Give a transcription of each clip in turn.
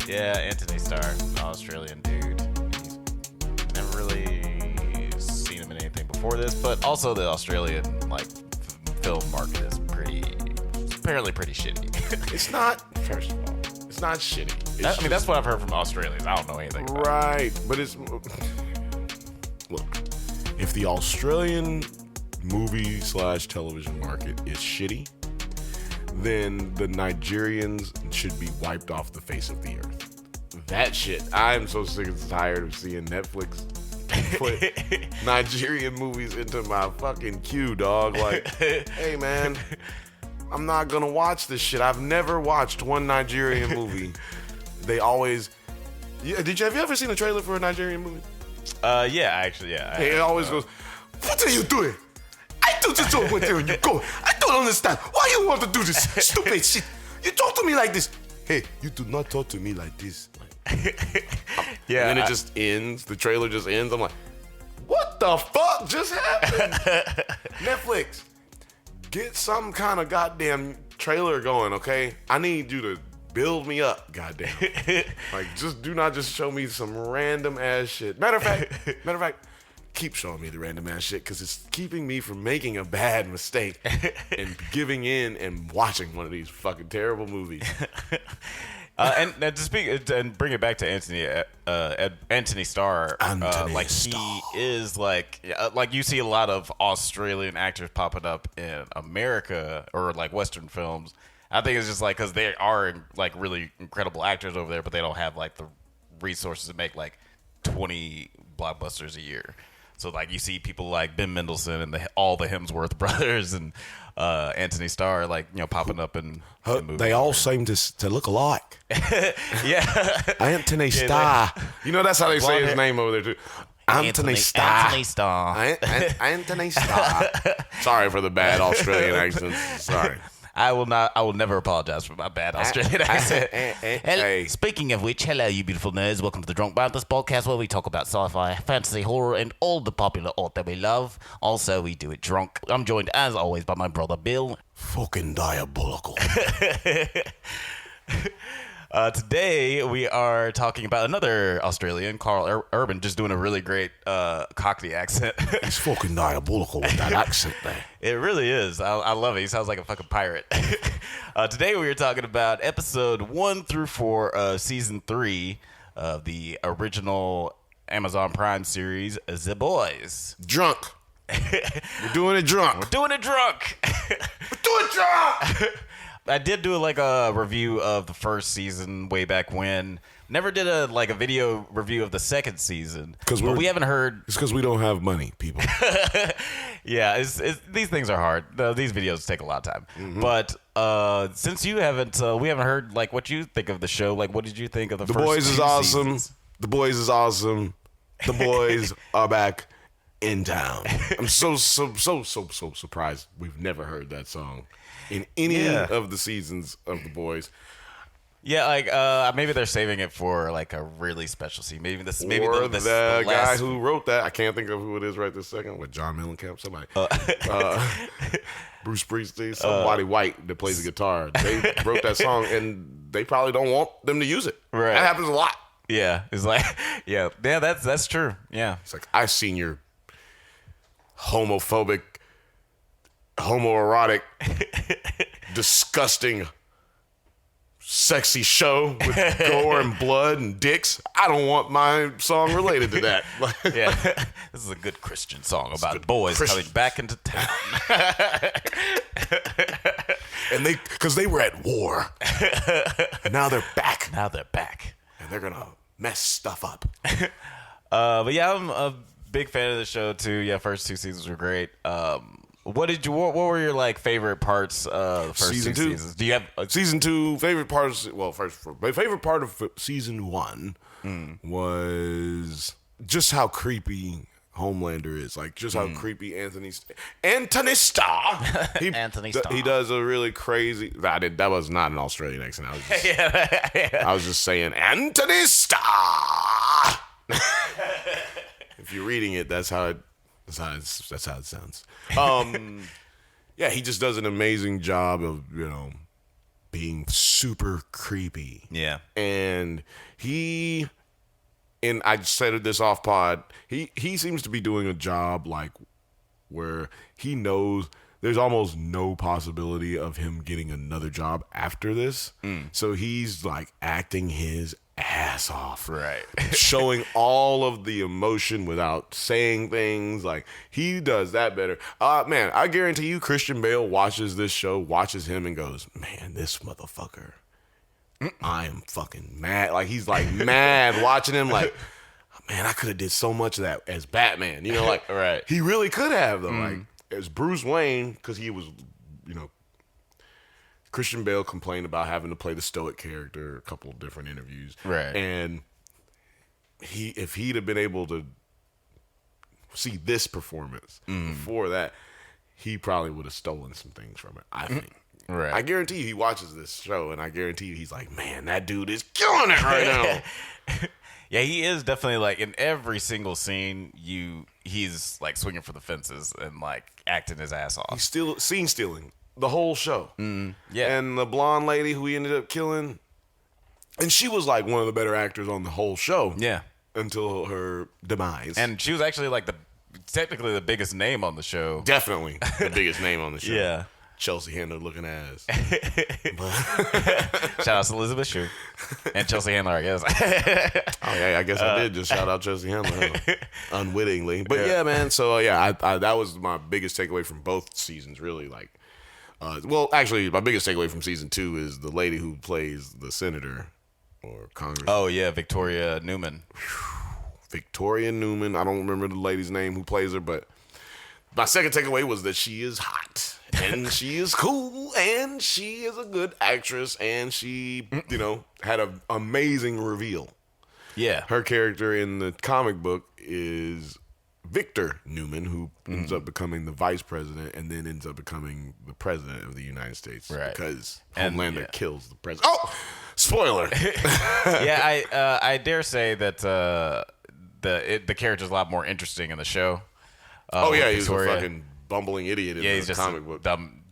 Yeah, Anthony Starr, Australian dude. Never really seen him in anything before this, but also the Australian film market is apparently pretty shitty. It's not. First of all, it's not shitty. That's what I've heard from Australians. I don't know anything about right, but it's look. If the Australian movie/television market is shitty, then the Nigerians should be wiped off the face of the earth. That shit. I'm so sick and tired of seeing Netflix put Nigerian movies into my fucking queue, dog. Like, hey, man, I'm not gonna watch this shit. I've never watched one Nigerian movie. They always... Yeah, have you ever seen a trailer for a Nigerian movie? Yeah. It always goes, what are you doing? I do this over there and you go. I don't understand. Why you want to do this stupid shit? You talk to me like this. Hey, you do not talk to me like this. Yeah. And then it just ends. The trailer just ends. I'm like, what the fuck just happened? Netflix, get some kind of goddamn trailer going, okay? I need you to build me up, goddamn. Like, just do not just show me some random ass shit. Matter of fact, keep showing me the random ass shit because it's keeping me from making a bad mistake and giving in and watching one of these fucking terrible movies. And to speak and bring it back to Anthony Starr, Starr. He is like you see a lot of Australian actors popping up in America or like Western films. I think it's just like because they are like really incredible actors over there, but they don't have like the resources to make like 20 blockbusters a year. So like you see people like Ben Mendelsohn and all the Hemsworth brothers and Anthony Starr popping up in movies. They all seem to look alike. Yeah. Anthony Starr. That's how they say his name over there too. Anthony Starr. Anthony Starr. Anthony Starr. Sorry for the bad Australian accent. Sorry. I will never apologize for my bad Australian accent. Hey. Speaking of which, hello, you beautiful nerds. Welcome to the Drunk Banthas podcast, where we talk about sci-fi, fantasy, horror, and all the popular art that we love. Also, we do it drunk. I'm joined, as always, by my brother, Bill. Fucking diabolical. Today, we are talking about another Australian, Carl Urban, just doing a really great Cockney accent. He's fucking diabolical with that accent there. It really is. I love it. He sounds like a fucking pirate. Today, we are talking about episode 1 through 4 of season 3 of the original Amazon Prime series, The Boys. Drunk. We're doing it drunk. We're doing it drunk. We're doing it drunk. I did do like a review of the first season way back when. Never did a video review of the second season. But we haven't heard. It's because we don't have money, people. Yeah, these things are hard. These videos take a lot of time. Mm-hmm. But since you haven't, we haven't heard what you think of the show. Like, what did you think of the first Boys is awesome. seasons? The Boys is awesome. The Boys are back in town. I'm so surprised we've never heard that song in any of the seasons of The Boys. Yeah, maybe they're saving it for a really special scene. Maybe the guy who wrote that. I can't think of who it is right this second. With John Mellencamp, somebody. Bruce Springsteen, somebody white that plays the guitar. They wrote that song, and they probably don't want them to use it. Right. That happens a lot. Yeah, it's like, that's true. Yeah, it's like, I've seen your homophobic, homoerotic, disgusting, sexy show with gore and blood and dicks. I don't want my song related to that. Yeah, this is a good Christian song about boys coming back into town. And because they were at war, and now they're back. And they're gonna mess stuff up. But yeah, I'm a big fan of the show too. Yeah, first 2 seasons were great. What were your favorite parts of the first season 2 2? seasons? Do you have season 2 favorite parts? Well, my favorite part of season 1 was just how creepy Homelander is. Just how creepy Anthony Starr. Anthony Starr. He does a really crazy. That was not an Australian accent. I was just saying Anthony Starr. If you're reading it, that's how it sounds. Yeah, he just does an amazing job of being super creepy. Yeah. And I said this off pod, he seems to be doing a job like where he knows there's almost no possibility of him getting another job after this. So he's like acting his ass off. Right. Showing all of the emotion without saying things. Like, he does that better. Man, I guarantee you Christian Bale watches this show, watches him and goes, man, this motherfucker, I am fucking mad. Like, he's like mad watching him like, man, I could have did so much of that as Batman. You know, like, right. He really could have, though. Like, as Bruce Wayne, because he was, you know, Christian Bale complained about having to play the stoic character a couple of different interviews. Right. And if he'd have been able to see this performance before that, he probably would have stolen some things from it, I think. Right. I guarantee you he watches this show, and I guarantee you he's like, man, that dude is killing it right now. Yeah, he is definitely like in every single scene. He's like swinging for the fences and like acting his ass off. He's still scene stealing the whole show. Yeah, and the blonde lady who he ended up killing, and she was like one of the better actors on the whole show. Yeah, until her demise. And she was actually like technically the biggest name on the show. Definitely the biggest name on the show. Yeah. Chelsea Handler looking ass. Shout out to Elizabeth Shue and Chelsea Handler, I guess. Oh yeah, I guess I did just shout out Chelsea Handler unwittingly. But yeah, man. So I that was my biggest takeaway from both seasons. Really, like, well, actually, my biggest takeaway from season 2 is the lady who plays the senator or Congress. Oh yeah, Victoria Newman. Victoria Newman. I don't remember the lady's name who plays her, but my second takeaway was that she is hot. And she is cool, and she is a good actress, and she, you know, had an amazing reveal. Yeah. Her character in the comic book is Victor Newman, who ends up becoming the vice president and then ends up becoming the president of the United States. Right. Because Homelander kills the president. Oh! Spoiler! Yeah, I dare say that the character's a lot more interesting in the show. Oh, yeah, he's a fucking bumbling idiot in the comic book. Dumb.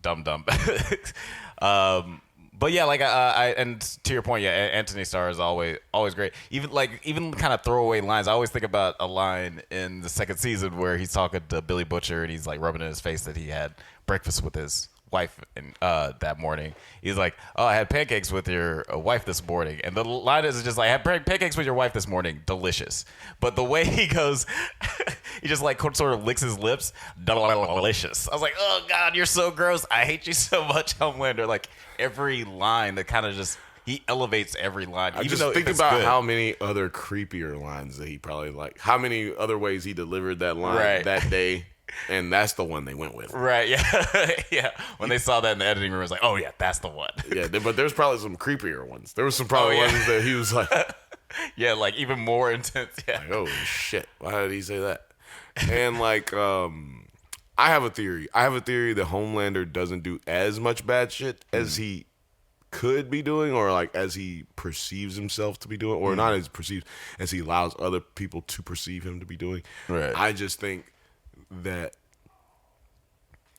But yeah, like and to your point, yeah, Anthony Starr is always great. Even kind of throwaway lines. I always think about a line in the second season where he's talking to Billy Butcher and he's like rubbing in his face that he had breakfast with his wife and that morning. He's like, "Oh, I had pancakes with your wife this morning," and the line is just like, "I had pancakes with your wife this morning, delicious." But the way he goes, he just like sort of licks his lips, delicious. I was like, "Oh God, you're so gross. I hate you so much, Homelander." Like every line that kind of just he elevates every line. I just think about how many other creepier lines that he probably like. How many other ways he delivered that line that day. And that's the one they went with. Right, yeah. Yeah. When they saw that in the editing room, it was like, oh, yeah, that's the one. Yeah, but there's probably some creepier ones. There was some probably ones that he was like... yeah, like even more intense. Yeah. Like, oh, shit. Why did he say that? And like, I have a theory. I have a theory that Homelander doesn't do as much bad shit as he could be doing, or like as he perceives himself to be doing, or not as perceived, as he allows other people to perceive him to be doing. Right. I just think that,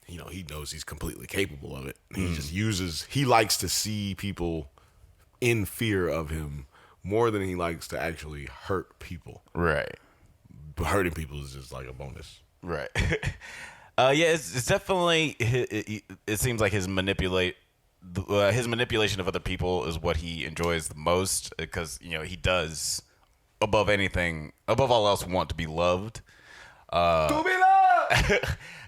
you know, he knows he's completely capable of it. He just he likes to see people in fear of him more than he likes to actually hurt people. Right. But hurting people is just like a bonus. Right. Yeah, it's definitely, it seems like his manipulation of other people is what he enjoys the most, because, you know, he does, above all else, want to be loved. To be loved!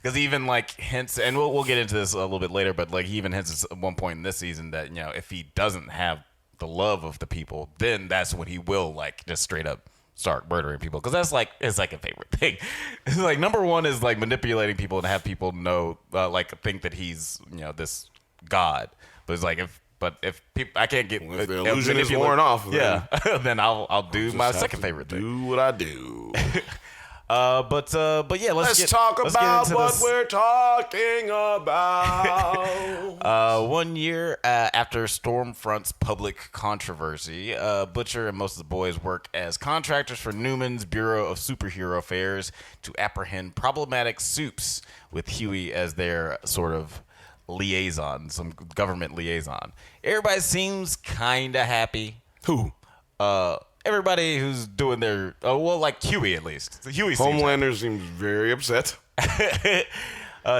Because he even like hints, and we'll get into this a little bit later, but like he even hints at one point in this season that, you know, if he doesn't have the love of the people, then that's when he will like just straight up start murdering people. Because that's like his second favorite thing. It's like number one is like manipulating people and have people know, like think that he's, you know, this god. But it's like if people, I can't get if the illusion is worn off, then I'll do my second favorite thing. Do what I do. But yeah, let's talk about what we're talking about. 1 year after Stormfront's public controversy, Butcher and most of the boys work as contractors for Newman's Bureau of Superhero Affairs to apprehend problematic supes, with Huey as their sort of liaison, some government liaison. Everybody seems kind of happy. Who? Everybody who's doing their like Huey at least. Huey Homelander seems very upset.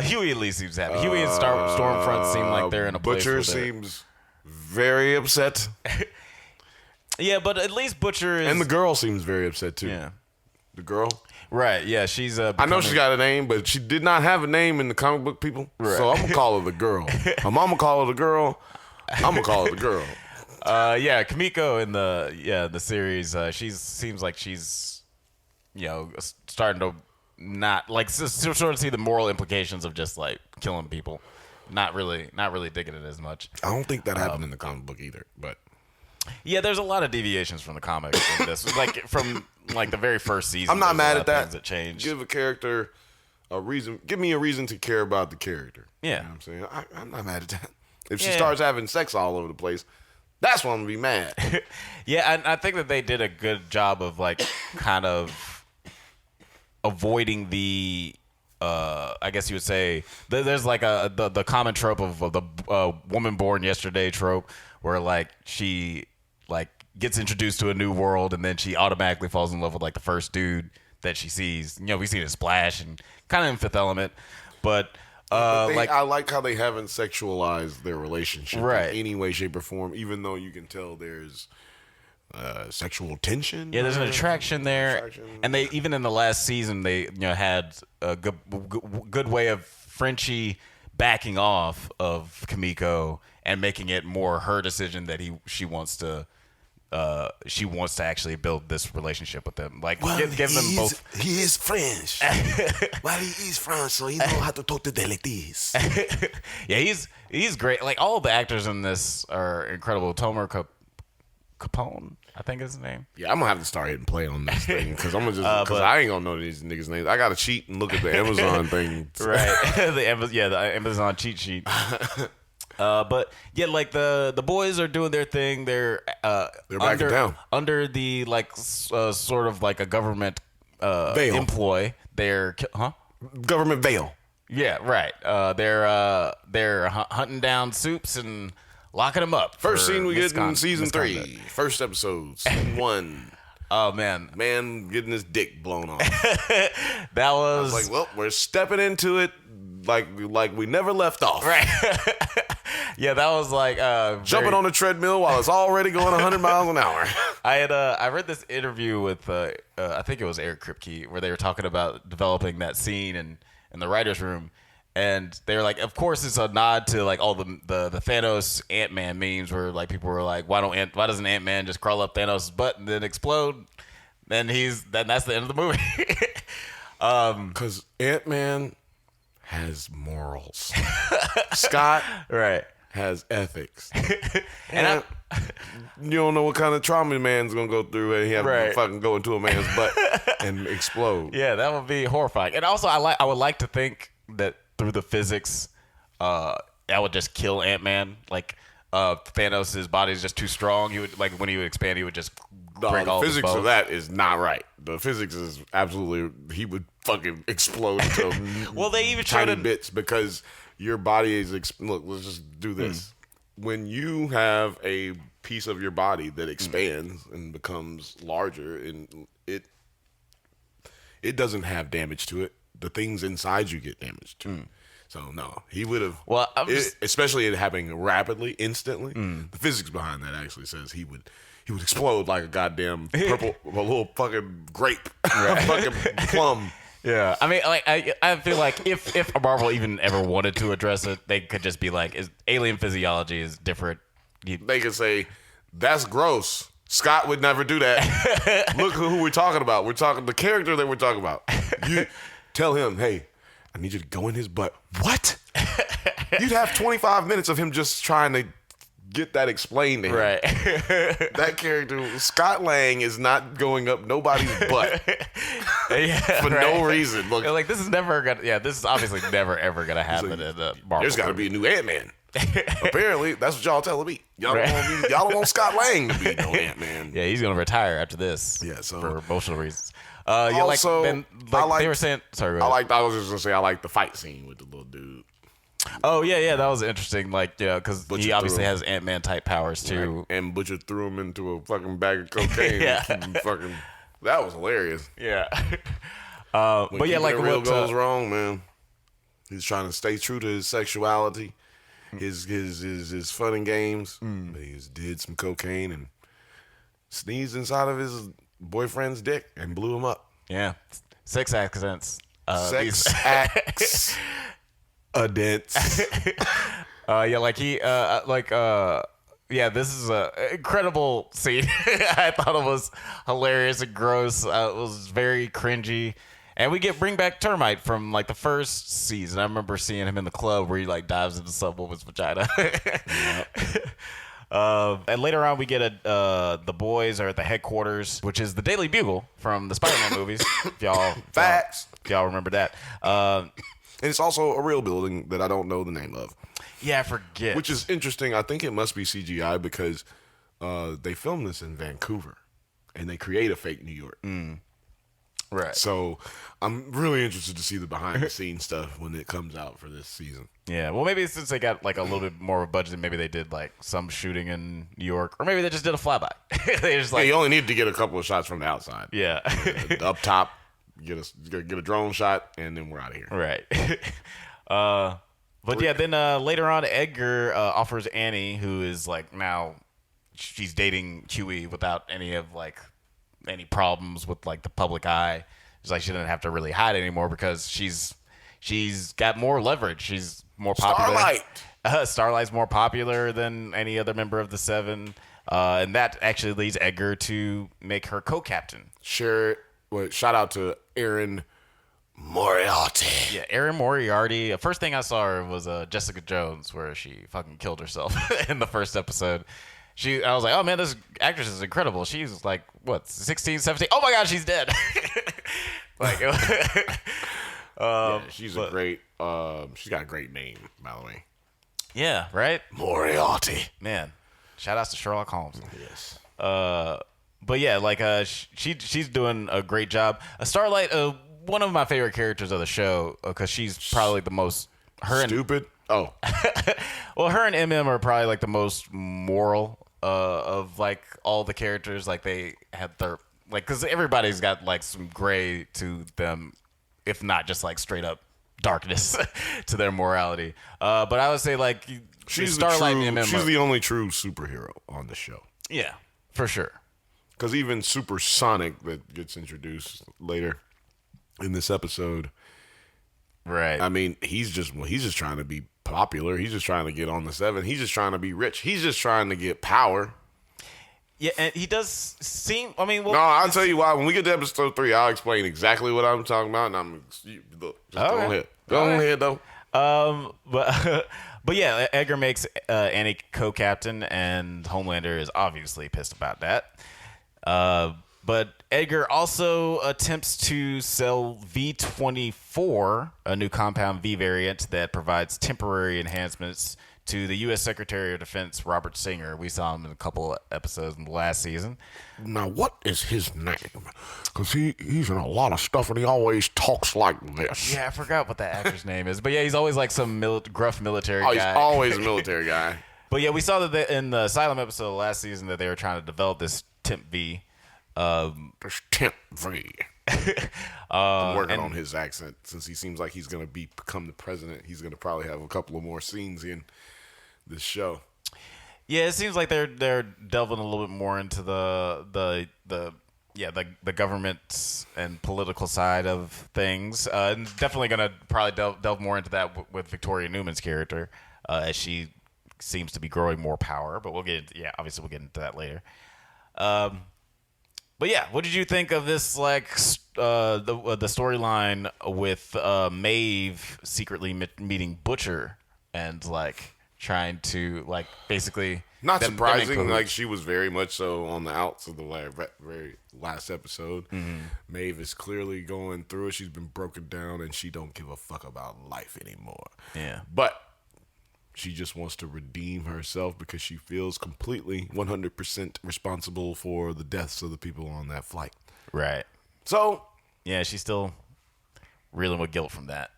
Huey at least seems happy. Huey and Stormfront seem like they're in a place. Butcher seems very upset. Yeah, but at least Butcher is. And the girl seems very upset too. Yeah. The girl? Right, yeah, she's I know she's got a name, but she did not have a name in the comic book, people. Right. So I'm going to call her the girl. My mama call her the girl. I'm going to call her the girl. Yeah, Kimiko in the series, she seems like she's, starting to not, like, sort of see the moral implications of just, like, killing people. Not really digging it as much. I don't think that happened in the comic book either, but... Yeah, there's a lot of deviations from the comic in this. Like, from, like, the very first season. I'm not mad at that. Things that change. Give a character a reason. Give me a reason to care about the character. Yeah. You know what I'm saying? I'm not mad at that. If she starts having sex all over the place, that's when I'm going to be mad. Yeah, I think that they did a good job of, like, kind of avoiding the... I guess you would say there's like the common trope of the woman born yesterday trope, where like she like gets introduced to a new world and then she automatically falls in love with like the first dude that she sees. We see it in Splash and kind of in Fifth Element, but I like how they haven't sexualized their relationship in any way, shape, or form, even though you can tell there's sexual tension. Yeah, there's an attraction there, and they even in the last season they had a good way of Frenchie backing off of Kimiko and making it more her decision that she wants to actually build this relationship with them. Like, give them both. He is French. Well, he is French, so he know how to talk to them like this. Yeah, he's great. Like, all of the actors in this are incredible. Tomer Capone, I think is his name. Yeah, I'm gonna have to start hitting play on this thing because I'm gonna just because I ain't gonna know these niggas' names. I gotta cheat and look at the Amazon thing. Right, the Amazon cheat sheet. But yeah, like the boys are doing their thing. They're backing down under the like sort of like a government employ. They're government veil. Yeah, right. They're hunting down Soups and locking them up. First scene we get in season 3. First episode, scene 1. Oh, man. Man getting his dick blown off. That was... I was like, well, we're stepping into it like we never left off. Right. Yeah, that was like... jumping on a treadmill while it's already going 100 miles an hour. I read this interview with, I think it was Eric Kripke, where they were talking about developing that scene in the writer's room. And they were like, of course, it's a nod to like all the Thanos Ant-Man memes where like people were like, why doesn't Ant-Man just crawl up Thanos' butt and then explode? Then that's the end of the movie. Because Ant-Man has morals. Scott has ethics. And you don't know what kind of trauma man's gonna go through and he have to fucking go into a man's butt and explode. Yeah, that would be horrifying. And also, I would like to think that through the physics, that would just kill Ant-Man. Like, Thanos' body is just too strong. He would, like, when he would expand, he would just break all the his physics bones. of that is not right. The physics is absolutely, he would fucking explode into well, they even tiny bits because your body is, look, let's just do this. When you have a piece of your body that expands and becomes larger, and it doesn't have damage to it. The things inside you get damaged too. So no, he would have. Well, especially it happening rapidly, instantly. The physics behind that actually says he would explode like a goddamn a little fucking grape, fucking plum. Yeah, I mean, like I feel like if Marvel even ever wanted to address it, they could just be like, alien physiology is different. They could say that's gross. Scott would never do that. Look who we're talking about. We're talking the character that we're talking about. You. Tell him, hey, I need you to go in his butt. What? You'd have 25 minutes of him just trying to get that explained to him. Right. That character, Scott Lang, is not going up nobody's butt for no reason. Look, like this is never gonna. Yeah, this is obviously never ever gonna happen in the Marvel. There's got to be a new Ant-Man. Apparently, that's what y'all telling me. Y'all don't want Scott Lang to be no Ant-Man. Yeah, he's gonna retire after this. Yeah, so for emotional reasons. Also, they were saying. Sorry, I was just gonna say I like the fight scene with the little dude. Oh yeah, that was interesting. Like, yeah, because he obviously has Ant-Man type powers too. Right. And Butcher threw him into a fucking bag of cocaine. Yeah. Fucking, that was hilarious. Yeah. But yeah, like real what goes wrong, man. He's trying to stay true to his sexuality, his fun and games. But he did some cocaine and sneezed inside of his boyfriend's dick and blew him up. Yeah, sex accidents. Sex accidents. Yeah, like yeah, this is a incredible scene. I thought it was hilarious and gross. It was very cringy. And we bring back Termite from like the first season. I remember seeing him in the club where he like dives into some woman's vagina. And later on, we get the boys are at the headquarters, which is the Daily Bugle from the Spider-Man movies. If y'all remember that. And it's also a real building that I don't know the name of. Yeah, I forget. Which is interesting. I think it must be CGI because they filmed this in Vancouver, and they create a fake New York. Right. So I'm really interested to see the behind-the-scenes stuff when it comes out for this season. Yeah, well, maybe since they got like a little bit more of a budget, maybe they did like some shooting in New York, or maybe they just did a flyby. They just like you only need to get a couple of shots from the outside. Yeah. Up top, get a drone shot, and then we're out of here. Right. But yeah, then later on, Edgar offers Annie, who is like now she's dating Huey without any any problems with like the public eye. It's like she doesn't have to really hide anymore because she's got more leverage. She's more popular. Starlight's more popular than any other member of the Seven, and that actually leads Edgar to make her co-captain. Sure. Well, shout out to Erin Moriarty. Yeah, Erin Moriarty. First thing I saw her was Jessica Jones, where she fucking killed herself in the first episode. I was like, oh man, this actress is incredible. She's like, what, 16, 17? Oh my god, she's dead. Like, she's a great. She's got a great name, by the way. Yeah, right. Moriarty. Man, shout outs to Sherlock Holmes. Yes. But yeah, like she's doing a great job. Starlight, one of my favorite characters of the show, because she's probably the most stupid. Well, her and MM are probably like the most moral of like all the characters. Like they had their because everybody's got like some gray to them, if not just like straight up darkness to their morality. But I would say like she's Starlight and MM. She's the only true superhero on the show. Yeah, for sure. Because even Supersonic that gets introduced later in this episode, right? I mean, he's just trying to be popular. He's just trying to get on the Seven. He's just trying to be rich. He's just trying to get power. Yeah, and he does seem. I mean, well, no, I'll tell you why. When we get to episode 3, I'll explain exactly what I'm talking about. And go ahead. Go ahead, though. But yeah, Edgar makes Annie co-captain, and Homelander is obviously pissed about that. But Edgar also attempts to sell V24, a new compound V variant that provides temporary enhancements to the U.S. Secretary of Defense, Robert Singer. We saw him in a couple of episodes in the last season. Now, what is his name? Because he's in a lot of stuff, and he always talks like this. Yeah, I forgot what that actor's name is. But yeah, he's always like some gruff military guy. He's always a military guy. But yeah, we saw that in the Asylum episode last season that they were trying to develop this Temp V. There's Temp V. I'm working on his accent since he seems like he's going to become the president. He's going to probably have a couple of more scenes in this show. Yeah, it seems like they're delving a little bit more into the government and political side of things. And definitely going to probably delve more into that with Victoria Newman's character, as she seems to be growing more power. But obviously we'll get into that later. But yeah, what did you think of this the storyline with Maeve secretly meeting Butcher and like trying to like basically not surprising, like she was very much so on the outs of the very last episode. Mm-hmm. Maeve is clearly going through it. She's been broken down and she don't give a fuck about life anymore. Yeah, but she just wants to redeem herself because she feels completely 100% responsible for the deaths of the people on that flight. Right. So yeah, she's still reeling with guilt from that.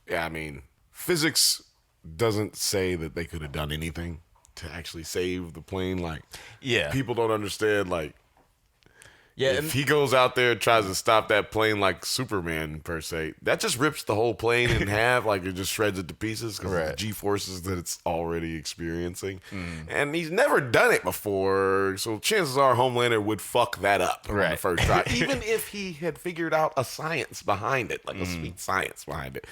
Yeah, I mean, physics doesn't say that they could have done anything to actually save the plane. Like, Yeah. people don't understand. Like, Yeah. if he goes out there and tries to stop that plane like Superman per se, that just rips the whole plane in half. Like, it just shreds it to pieces because of the G-forces that it's already experiencing. And he's never done it before, so chances are Homelander would fuck that up on the first try. Even if he had figured out a science behind it, like a sweet science behind it.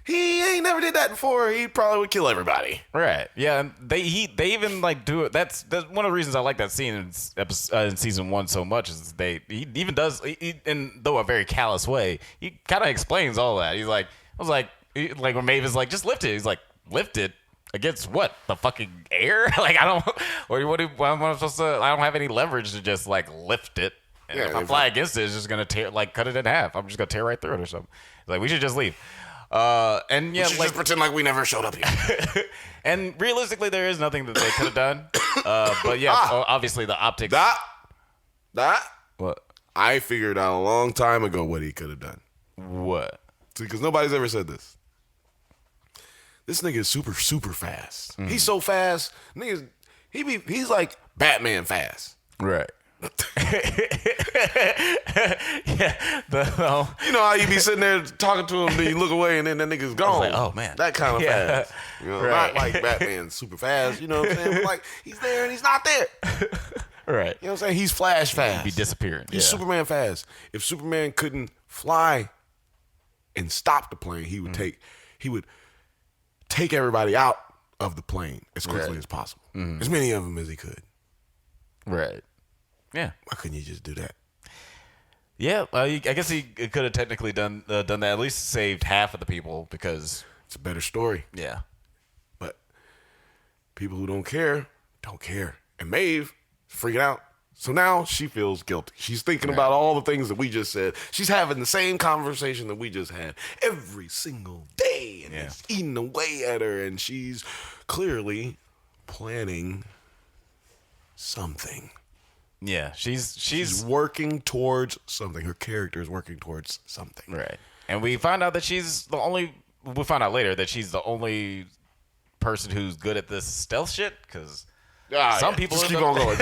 He ain't never did that before. He probably would kill everybody. Right. Yeah. And they even like do it. That's one of the reasons I like that scene in season 1 so much is he even does, in though a very callous way, he kind of explains all that. He's like, like when Maeve is like, just lift it. He's like, lift it against what? The fucking air? Like, I don't. Or what am I supposed to? I don't have any leverage to just like lift it. And if I fly against it, it's just gonna cut it in half. I'm just gonna tear right through it or something. He's like, we should just leave. And yeah, we should just pretend like we never showed up here. And realistically, there is nothing that they could have done. But yeah, obviously the optics. What? I figured out a long time ago what he could have done. What? Because nobody's ever said this. This nigga is super, super fast. He's so fast. Niggas, he's like Batman fast. Right. You know how you be sitting there talking to him, then you look away, and then that nigga's gone. Like, oh man, that kind of fast. You know, not like Batman super fast. You know what I'm saying? But like, he's there and he's not there. Right. You know what I'm saying? He's Flash fast. He'd be disappearing. He's Superman fast. If Superman couldn't fly and stop the plane, he would take everybody out of the plane as quickly as possible, as many of them as he could. Right. Yeah. Why couldn't you just do that? Yeah, I guess he could have technically done that. At least saved half of the people because it's a better story. Yeah. But people who don't care, and Maeve is freaking out. So now she feels guilty. She's thinking about all the things that we just said. She's having the same conversation that we just had every single day, and it's eating away at her, and she's clearly planning something. Yeah, she's working towards something. Her character is working towards something. Right. And we find out that we'll find out later that she's the only person who's good at this stealth shit, because some people just keep on going.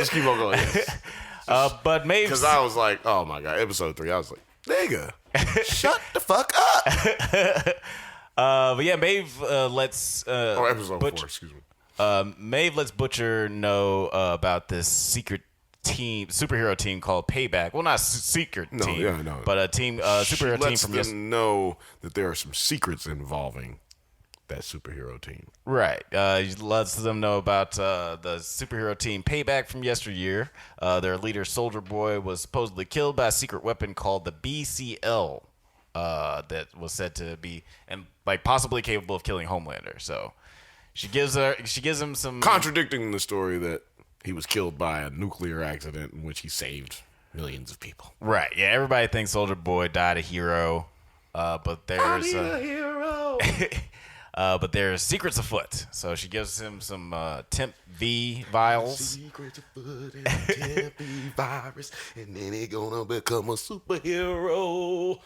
But Maeve, because I was like, oh my god, episode 3, I was like, nigga, shut the fuck up. But yeah, Maeve lets episode 4, excuse me. Maeve lets Butcher know about this secret superhero team called Payback. Well, not secret team, but a team, superhero team from. Lets them know that there are some secrets involving that superhero team. Right. He lets them know about the superhero team Payback from yesteryear. Their leader, Soldier Boy, was supposedly killed by a secret weapon called the BCL, that was said to be and like possibly capable of killing Homelander. So she gives him some contradicting the story that he was killed by a nuclear accident in which he saved millions of people. Right. Yeah. Everybody thinks Soldier Boy died a hero, but there's a hero. But there's secrets afoot. So she gives him some Temp V vials. Secrets afoot and Temp V virus, and then he gonna become a superhero.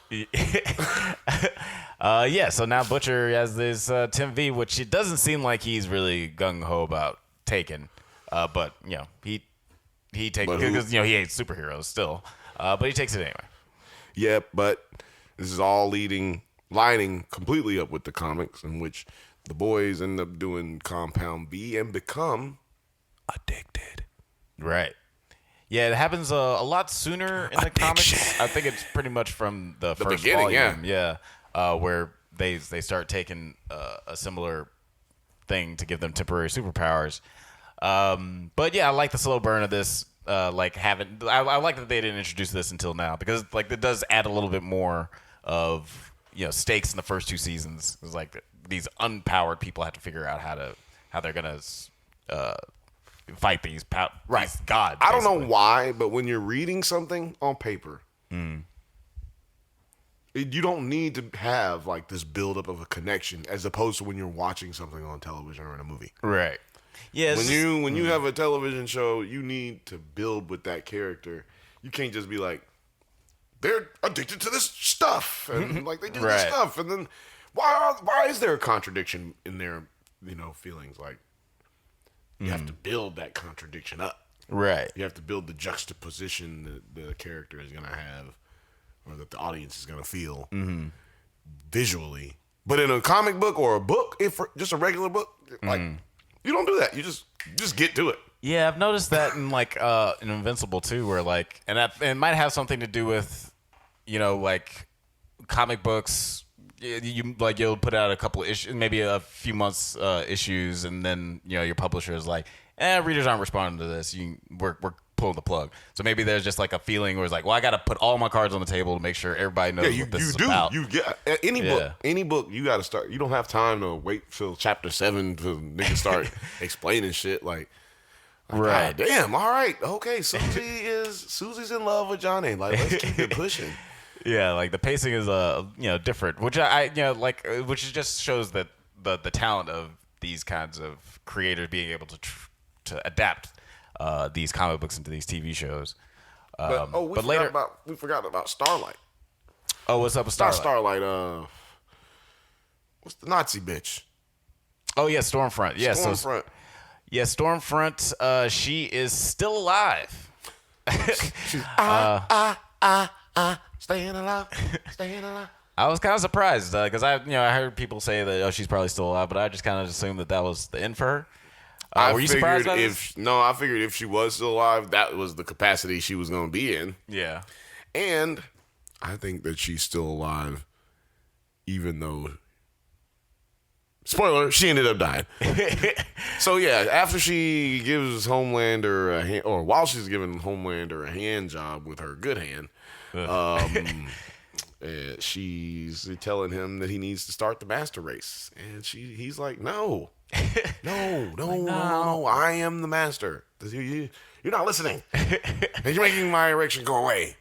Yeah. So now Butcher has this Temp V, which it doesn't seem like he's really gung ho about taking. But you know he takes it because he hates superheroes still. But he takes it anyway. Yeah, but this is all lining completely up with the comics, in which the boys end up doing Compound B and become addicted. Right. Yeah, it happens a lot sooner in the comics. I think it's pretty much from the first volume. Yeah. Where they start taking a similar thing to give them temporary superpowers. But yeah, I like the slow burn of this. I like that they didn't introduce this until now, because like it does add a little bit more of stakes in the first 2 seasons. It's like these unpowered people have to figure out how they're gonna fight these gods. Basically. I don't know why, but when you're reading something on paper, you don't need to have like this buildup of a connection, as opposed to when you're watching something on television or in a movie. Right. Yeah. When you have a television show, you need to build with that character. You can't just be like, they're addicted to this stuff, and like they do this stuff, and then why is there a contradiction in their feelings. Like you have to build that contradiction up. Right. You have to build the juxtaposition that the character is going to have, or that the audience is going to feel visually. But in a comic book or a book, if just a regular book, like you don't do that. You just get to it. Yeah, I've noticed that in like in Invincible too, where like, and it might have something to do with, like comic books. You'll put out a couple of issues, maybe a few months issues, and then your publisher is like, readers aren't responding to this. We're pulling the plug. So maybe there's just like a feeling where it's like, well, I got to put all my cards on the table to make sure everybody knows what this is about. Any book, you got to start. You don't have time to wait till chapter 7 to niggas start explaining shit like. Right. God damn. All right. Okay. Susie's in love with Johnny. Like, let's keep it pushing. Yeah, like the pacing is different, which which just shows that the talent of these kinds of creators being able to adapt these comic books into these TV shows. We forgot about Starlight. Oh, what's up with Starlight? Not Starlight. What's the Nazi bitch? Oh yeah, Stormfront. Yeah, Stormfront. Stormfront. She is still alive. She's staying alive. I was kind of surprised because I heard people say that she's probably still alive, but I just kind of assumed that was the end for her. Were you surprised by this? No, I figured if she was still alive, that was the capacity she was going to be in. Yeah, and I think that she's still alive, even though. Spoiler, she ended up dying. So, yeah, after she gives Homelander a hand, or while she's giving Homelander a hand job with her good hand, she's telling him that he needs to start the master race. And he's like, no, I am the master. You're not listening. And you're making my erection go away.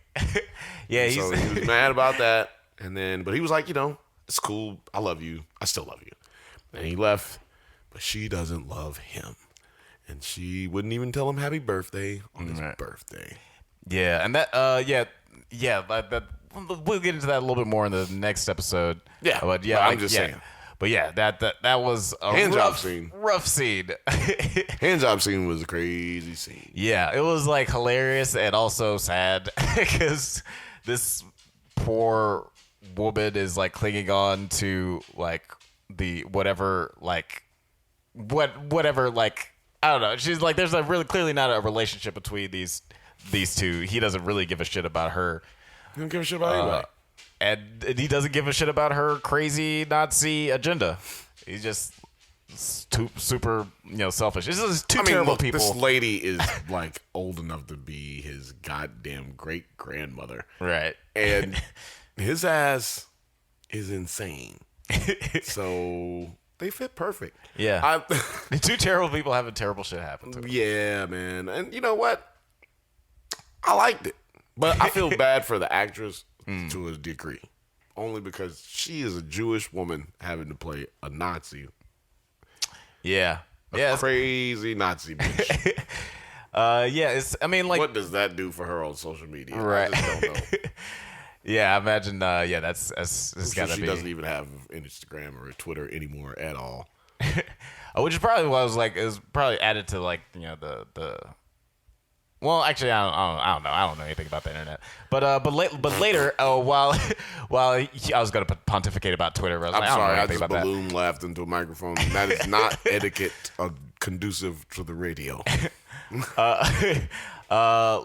Yeah, so he was mad about that. But he was like, it's cool. I love you. I still love you. And he left, but she doesn't love him. And she wouldn't even tell him happy birthday on his birthday. Yeah, and that, we'll get into that a little bit more in the next episode. Yeah, but I'm just saying. But yeah, that was a rough scene. Hand job scene was a crazy scene. Yeah, it was like hilarious and also sad because this poor woman is like clinging on to like the whatever like I don't know. She's like, there's really clearly not a relationship between these two. He doesn't really give a shit about her. He don't give a shit about anybody. And he doesn't give a shit about her crazy Nazi agenda. He's just super, selfish. This is terrible people. This lady is like old enough to be his goddamn great grandmother, right? And his ass is insane. So they fit perfect. Yeah, two terrible people having terrible shit happen to them. Yeah, man. And you know what? I liked it, but I feel bad for the actress to a degree, only because she is a Jewish woman having to play a Nazi. Yeah, crazy Nazi bitch. What does that do for her on social media? Right. I just don't know. Yeah, I imagine. That's gotta be. She doesn't even have Instagram or Twitter anymore at all. Which is probably what I was like. It was probably added to like the. Well, actually, I don't know. I don't know anything about the internet. But later, while I was gonna pontificate about Twitter, I was I'm sorry, I just about balloon laughed into a microphone. That is not etiquette conducive to the radio.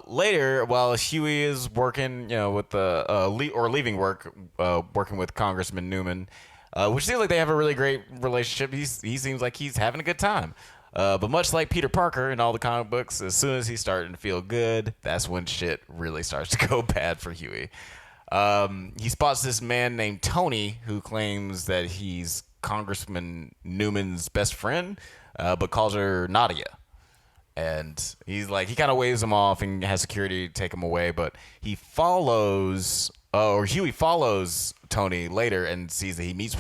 Later, while Huey is working, with leaving work, working with Congressman Newman, which seems like they have a really great relationship. He seems like he's having a good time. But much like Peter Parker in all the comic books, as soon as he's starting to feel good, that's when shit really starts to go bad for Huey. He spots this man named Tony who claims that he's Congressman Newman's best friend, but calls her Nadia. And he's like, he kind of waves him off and has security take him away, but Huey follows Tony later and sees that he meets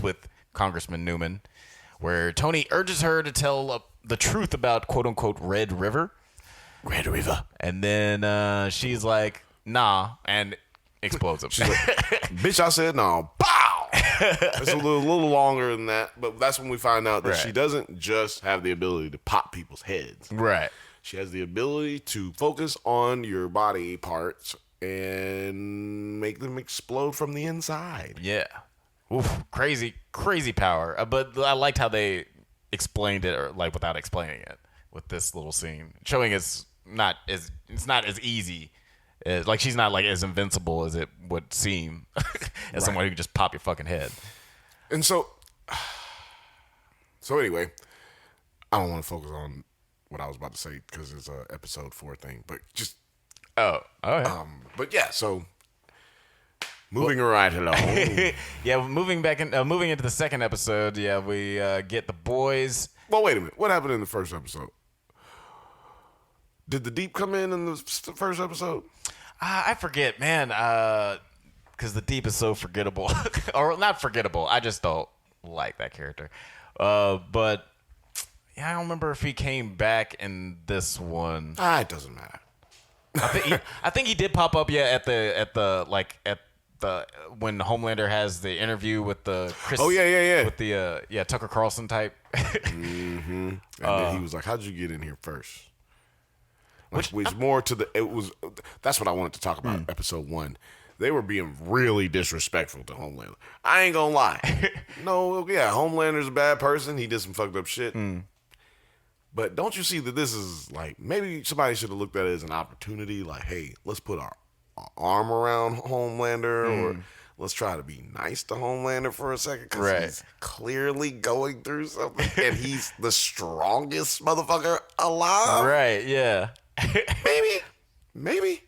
with Congressman Newman, where Tony urges her to tell the truth about quote unquote Red River. Red River. And then she's like, nah, and explodes him. She's like, bitch, I said no. Pow! It's a little longer than that, but that's when we find out that Right. she doesn't just have the ability to pop people's heads. Right. She has the ability to focus on your body parts and make them explode from the inside. Yeah. Oof, crazy power. But I liked how they explained it, or like without explaining it, with this little scene, showing it's not as easy. Like she's not like as invincible as it would seem, as someone who can just pop your fucking head. And so anyway, I don't want to focus on what I was about to say because it's a episode 4 thing, but just yeah. but yeah, so moving right along. Yeah, moving into the second episode. Yeah, we get the boys. Well, wait a minute. What happened in the first episode? Did the Deep come in the first episode? I forget, man. Because the Deep is so forgettable, or not forgettable. I just don't like that character. But yeah, I don't remember if he came back in this one. It doesn't matter. I think he did pop up. Yeah, at the when Homelander has the interview with the Chris. Oh yeah. With the Tucker Carlson type. Mm-hmm. And then he was like, "How'd you get in here first?" Which was more to the. It was. That's what I wanted to talk about. Episode 1. They were being really disrespectful to Homelander. I ain't gonna lie. No, yeah, Homelander's a bad person. He did some fucked up shit. But don't you see that this is like, maybe somebody should have looked at it as an opportunity. Like, hey, let's put our arm around Homelander, or let's try to be nice to Homelander for a second, because he's clearly going through something, and he's the strongest motherfucker alive. Right. Yeah. Maybe.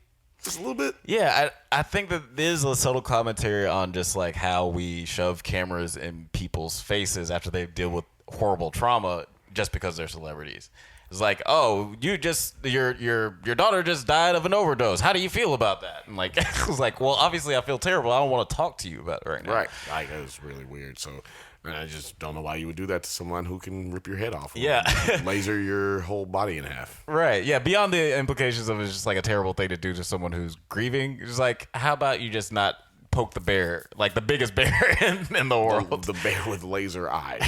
Just a little bit. Yeah, I think that there's a subtle commentary on just like how we shove cameras in people's faces after they deal with horrible trauma just because they're celebrities. It's like, oh, your daughter just died of an overdose. How do you feel about that? And like, I was like, well, obviously I feel terrible. I don't want to talk to you about it right now. Right. Like, it was really weird. So, and I just don't know why you would do that to someone who can rip your head off. Yeah. Laser your whole body in half. Right. Yeah. Beyond the implications of it's just like a terrible thing to do to someone who's grieving. It's like, how about you just not poke the bear, like the biggest bear in the world? The bear with laser eyes.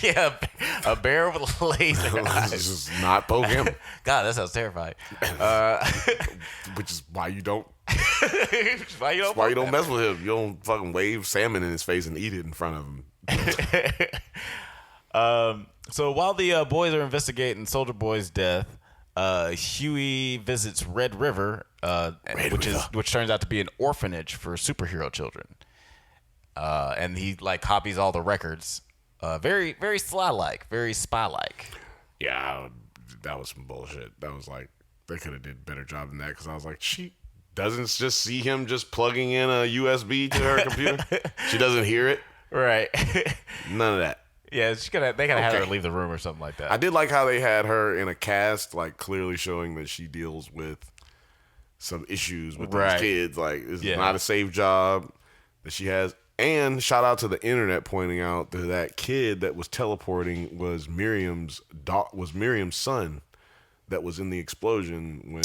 Yeah. A bear with laser eyes. Just not poke him. God, that sounds terrifying. Which is why you don't. Why you don't mess with him. You don't fucking wave salmon in his face and eat it in front of him. So while the boys are investigating Soldier Boy's death, Huey visits Red River, which turns out to be an orphanage for superhero children. And he like copies all the records. Very, very sly-like, very spy-like. Yeah, that was some bullshit. That was like, they could have did a better job than that, because I was like, she doesn't just see him just plugging in a USB to her computer. She doesn't hear it. Right. None of that. Yeah, they gotta have her leave the room or something like that. I did like how they had her in a cast, like clearly showing that she deals with some issues with these kids. Like, it's not a safe job that she has. And shout out to the internet pointing out that that kid that was teleporting was Miriam's son that was in the explosion when.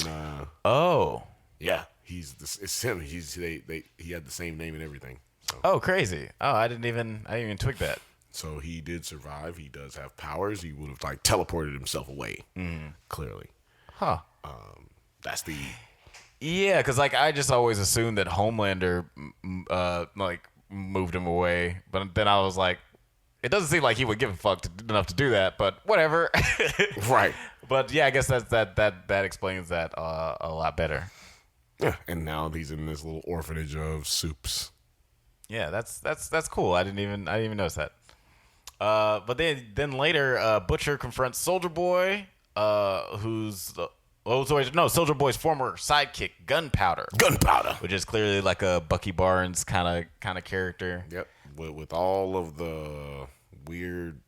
Yeah, it's him. He had the same name and everything. So. Oh, crazy! Oh, I didn't even twig that. So he did survive. He does have powers. He would have like teleported himself away. Clearly, huh? That's the. Yeah, because like I just always assumed that Homelander like moved him away, but then I was like, it doesn't seem like he would give a fuck enough to do that. But whatever. Right. But yeah, I guess that explains that a lot better. Yeah, and now he's in this little orphanage of soups. Yeah, that's cool. I didn't even notice that. But then later, Butcher confronts Soldier Boy, who's Soldier Boy's former sidekick, Gunpowder, which is clearly like a Bucky Barnes kind of character. Yep, with all of the weird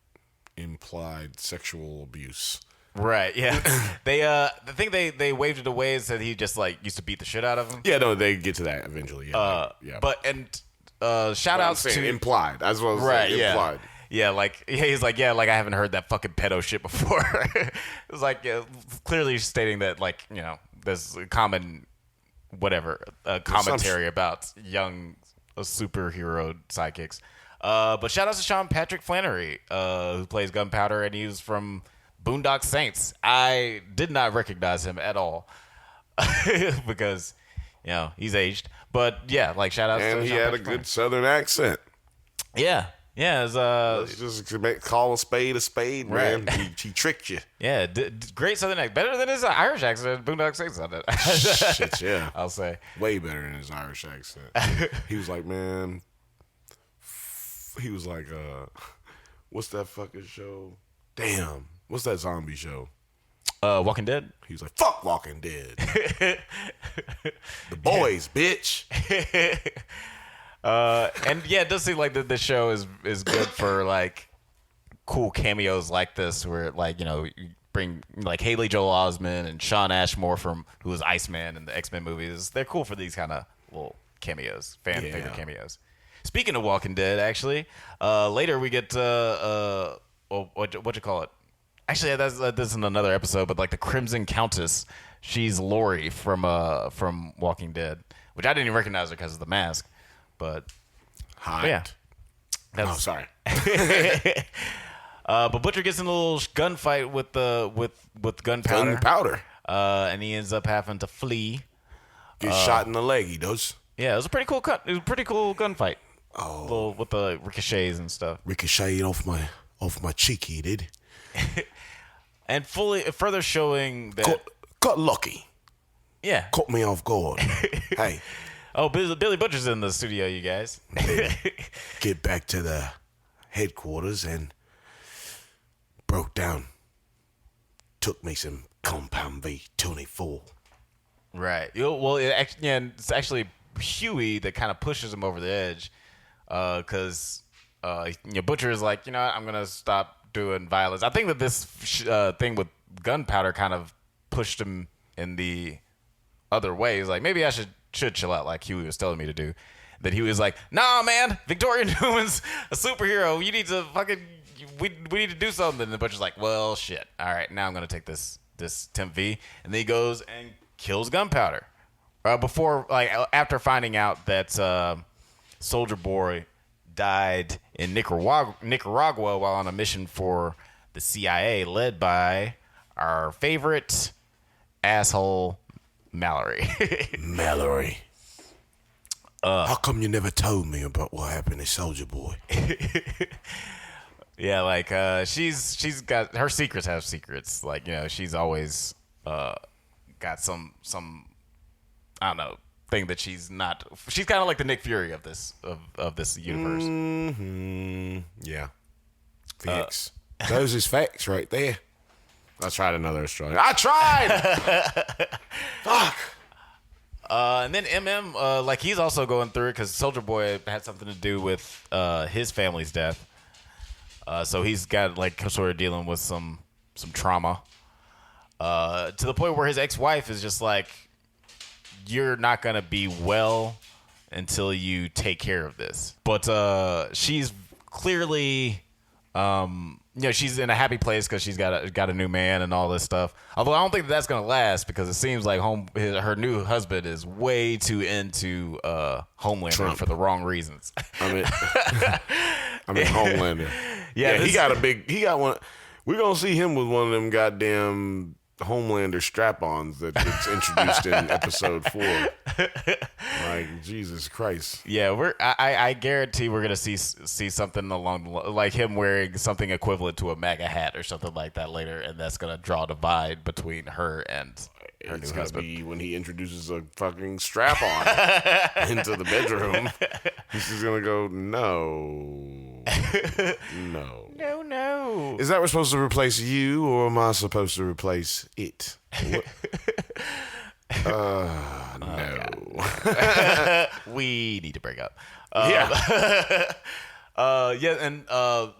implied sexual abuse. Right. Yeah. The thing they waved it away and said he just like used to beat the shit out of him. Yeah. No, they get to that eventually. Yeah. But shout outs to implied. That's what I was saying. Implied. Yeah, he's like, I haven't heard that fucking pedo shit before. It's like clearly stating that, like, you know, there's a common commentary about young superhero sidekicks. But shout out to Sean Patrick Flannery, who plays Gunpowder, and he was from Boondock Saints. I did not recognize him at all because, he's aged. But yeah, like shout out to Sean And he had Patrick a Flannery. good Southern accent. Yeah. Yeah, Let's just call a spade, man. Right. He tricked you. Yeah, great Southern accent. Better than his Irish accent. Boondock Saints on it. Shit, yeah. I'll say. Way better than his Irish accent. He was like, man. He was like, what's that fucking show? Damn. What's that zombie show? Walking Dead? He was like, fuck Walking Dead. The boys, bitch. And yeah, it does seem like the show is good for like cool cameos like this, where like you bring like Haley Joel Osment and Sean Ashmore who was Iceman in the X-Men movies. They're cool for these kind of little cameos, favorite cameos. Speaking of Walking Dead, actually, later we get what you call it? Actually, that's in another episode, but like the Crimson Countess, she's Lori from Walking Dead, which I didn't even recognize her because of the mask. But yeah, sorry. But Butcher gets in a little gunfight with Gunpowder. And he ends up having to flee. Gets shot in the leg. He does. Yeah, it was a pretty cool cut. It was a pretty cool gunfight. Oh, with the ricochets and stuff. Ricocheted off my cheek. He did. And further showing that got lucky. Yeah, caught me off guard. Hey. Oh, Billy Butcher's in the studio, you guys. Get back to the headquarters and broke down. Took me some Compound V24. Right. Well, it's actually Huey that kind of pushes him over the edge, because Butcher is like, I'm gonna stop doing violence. I think that this thing with Gunpowder kind of pushed him in the other way. He's like, maybe I should chill out, like Huey was telling me to do. That he was like, nah, man, Victoria Newman's a superhero. You need to we need to do something. And the Butcher's like, well, shit. All right, now I'm gonna take this Temp V, and then he goes and kills Gunpowder. After finding out that Soldier Boy died in Nicaragua while on a mission for the CIA, led by our favorite asshole, Mallory. Mallory. How come you never told me about what happened to Soldier Boy? Yeah, like she's got her secrets have secrets. Like, she's always got some I don't know thing that she's not. She's kind of like the Nick Fury of this universe. Mm-hmm. Yeah. Facts. Those is facts right there. I tried another Australian. I tried. Fuck. And then MM, he's also going through it because Soldier Boy had something to do with his family's death. So he's got sort of dealing with some trauma. To the point where his ex-wife is just like, you're not gonna be well until you take care of this. But she's clearly, she's in a happy place because she's got a new man and all this stuff. Although I don't think that's gonna last because it seems like her new husband is way too into Homelander Trump. for the wrong reasons. I mean Homelander. Yeah, he got one. We're gonna see him with one of them goddamn Homelander strap-ons that gets introduced in episode 4. Like, Jesus Christ. Yeah, I guarantee we're gonna see something along like him wearing something equivalent to a MAGA hat or something like that later, and that's gonna draw a divide between her and her new husband. Be when he introduces a fucking strap-on into the bedroom. He's just gonna go, no. Is that we're supposed to replace you, or am I supposed to replace it? No. We need to break up. Yeah. And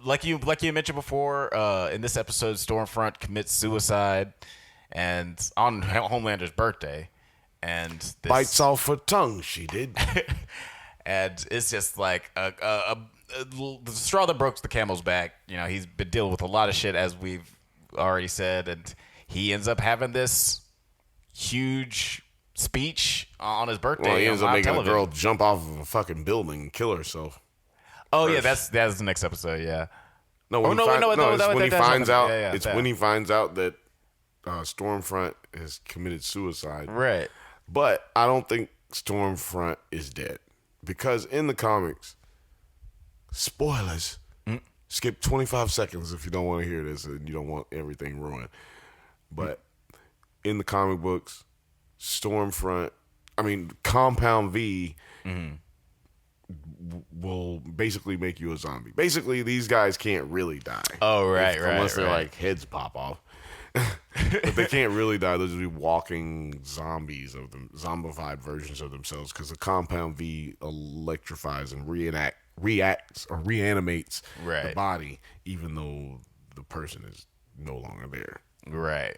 like you mentioned before, in this episode, Stormfront commits suicide, and on Homelander's birthday, and bites off her tongue. She did, and it's just like the straw that broke the camel's back. He's been dealing with a lot of shit, as we've already said, and he ends up having this huge speech on his birthday. Well, he ends up making television. a girl jump off of a fucking building and kill herself. Oh yeah, that's the next episode. Yeah. No, when he finds out. It's when he finds out that Stormfront has committed suicide. Right. But I don't think Stormfront is dead because in the comics, spoilers. Skip 25 seconds if you don't want to hear this and you don't want everything ruined. But in the comic books, Compound V will basically make you a zombie. Basically, these guys can't really die. Oh, right. Unless their like heads pop off. But they can't really die. They'll just be walking zombies of them, zombified versions of themselves because the Compound V electrifies and reanimates the body, even though the person is no longer there. Right.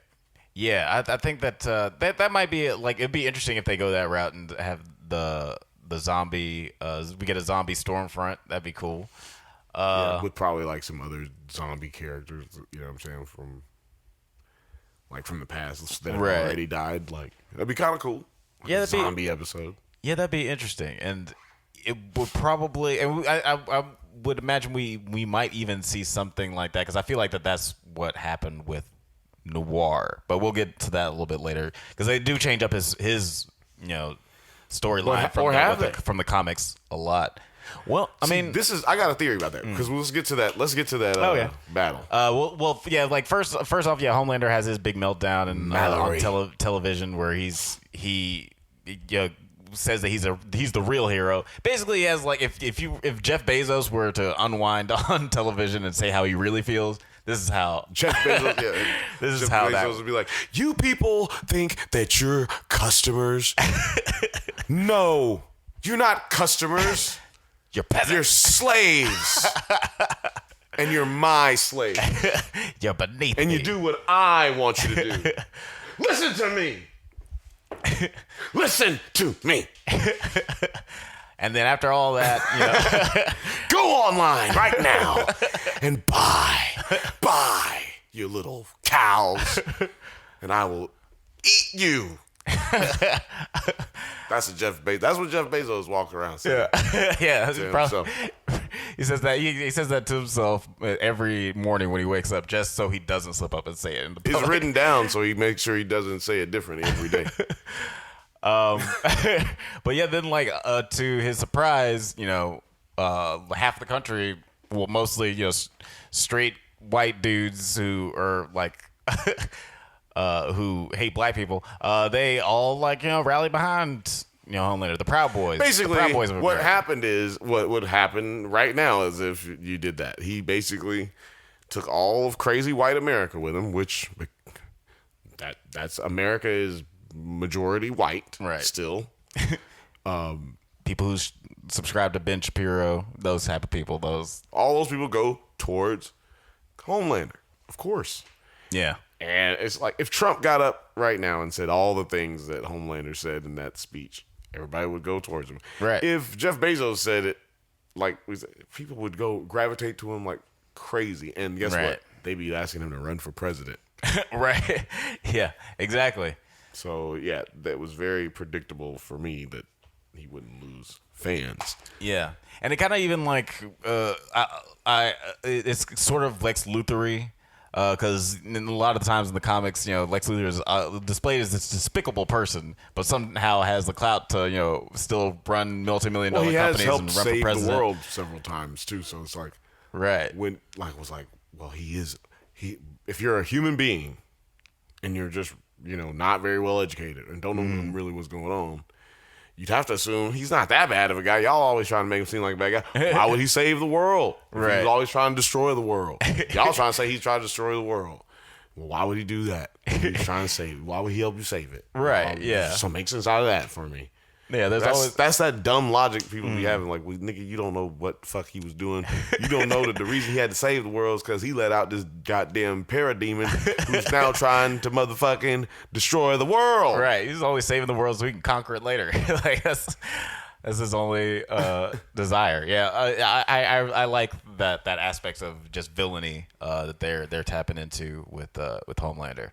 Yeah, I think that that might be like it'd be interesting if they go that route and have the zombie. We get a zombie Stormfront. That'd be cool. With probably like some other zombie characters. You know what I'm saying from the past that have already died. Like that'd be kind of cool. Like a zombie episode. Yeah, that'd be interesting, and it would probably. And I would imagine we might even see something like that because I feel like that's what happened with Noir, but we'll get to that a little bit later because they do change up his storyline from the comims a lot. Well, I mean, I got a theory about that because let's get to that battle. Like first off, Homelander has his big meltdown and on television where he says that he's the real hero. Basically, he has like if Jeff Bezos were to unwind on television and say how he really feels, this is how Jeff Bezos. Yeah, Jeff Bezos would be like, "You people think that you're customers? No, you're not customers. You're peasants. You're slaves, and you're my slave. You're beneath and me. You do what I want you to do. Listen to me. Listen to me." And then after all that, go online right now and buy you little cows, and I will eat you. That's what Jeff Bezos walks around saying. Yeah. He says that he says that to himself every morning when he wakes up, just so he doesn't slip up and say it. It's written down, so he makes sure he doesn't say it differently every day. But yeah, then to his surprise, half the country, well, mostly straight white dudes who are like who hate black people, they all rally behind Homelander, the Proud Boys. Basically, the Proud Boys of what America. happened is what would happen right now is if you did that. He basically took all of crazy white America with him, which that's America is majority white, right? Still, people who subscribe to Ben Shapiro, those type of people, all those people go towards Homelander, of course. Yeah. And it's like if Trump got up right now and said all the things that Homelander said in that speech, everybody would go towards him. Right. If Jeff Bezos said it, people would go gravitate to him like crazy. And guess what? They'd be asking him to run for president. Right. Yeah, exactly. So, yeah, that was very predictable for me that he wouldn't lose fans. Yeah. And it kind of even it's sort of Lex Luthor-y. Because a lot of the times in the comics, Lex Luthor is displayed as this despicable person, but somehow has the clout to, still run multi-million-dollar companies and run for president. He has helped save the world several times too. So it's like, right when if you're a human being and you're just not very well educated and don't know really what's going on, you'd have to assume he's not that bad of a guy. Y'all always trying to make him seem like a bad guy. Why would he save the world? Right. He's always trying to destroy the world. Y'all trying to say he's trying to destroy the world. Well, why would he do that? He's trying to save it. Why would he help you save it? Right, yeah. So make sense out of that for me. Yeah, that's that dumb logic people be having. Like, nigga, you don't know what the fuck he was doing. You don't know that the reason he had to save the world is because he let out this goddamn parademon who's now trying to motherfucking destroy the world. Right. He's always saving the world so he can conquer it later. That's his only desire. Yeah, I like that aspect of just villainy that they're tapping into with Homelander.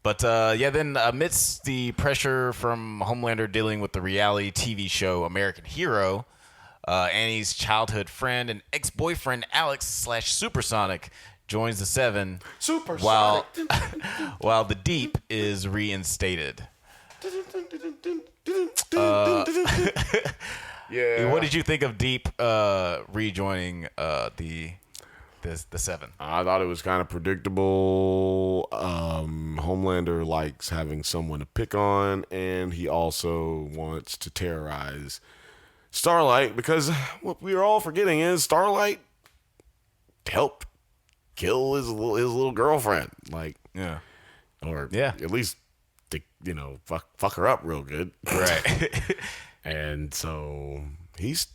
Then amidst the pressure from Homelander dealing with the reality TV show American Hero, Annie's childhood friend and ex-boyfriend Alex / Supersonic joins the Seven, while while the Deep is reinstated. Yeah. What did you think of Deep rejoining the Seven? I thought it was kind of predictable. Homelander likes having someone to pick on, and he also wants to terrorize Starlight, because what we are all forgetting is Starlight helped kill his little girlfriend. Like, Yeah. or Yeah. at least, fuck her up real good. Right. And so he's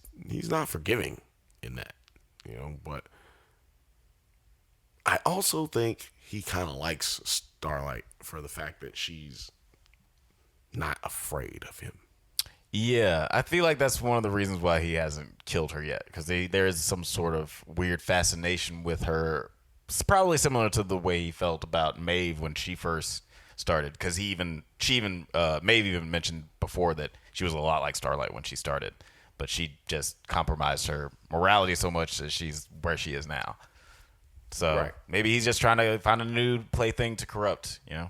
not forgiving in that, but I also think he kind of likes Starlight for the fact that she's not afraid of him. Yeah, I feel like that's one of the reasons why he hasn't killed her yet, because there is some sort of weird fascination with her. It's probably similar to the way he felt about Maeve when she first started, because Maeve even mentioned before that she was a lot like Starlight when she started, but she just compromised her morality so much that she's where she is now. So maybe he's just trying to find a new plaything to corrupt, Yeah,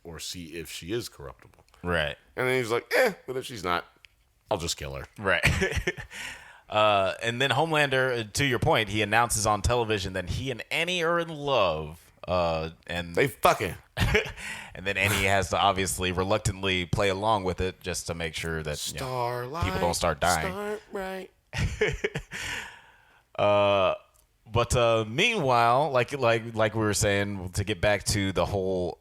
or see if she is corruptible. Right. And then he's like, but if she's not, I'll just kill her. Right. And then Homelander, to your point, he announces on television that he and Annie are in love. And they fucking. And then Annie has to obviously reluctantly play along with it just to make sure that people don't start dying. Right. But meanwhile, like we were saying, to get back to the whole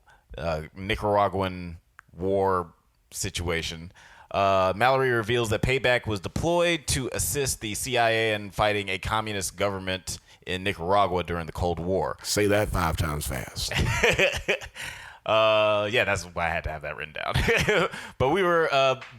Nicaraguan war situation, Mallory reveals that Payback was deployed to assist the CIA in fighting a communist government in Nicaragua during the Cold War. Say that 5 times fast. Yeah, that's why I had to have that written down.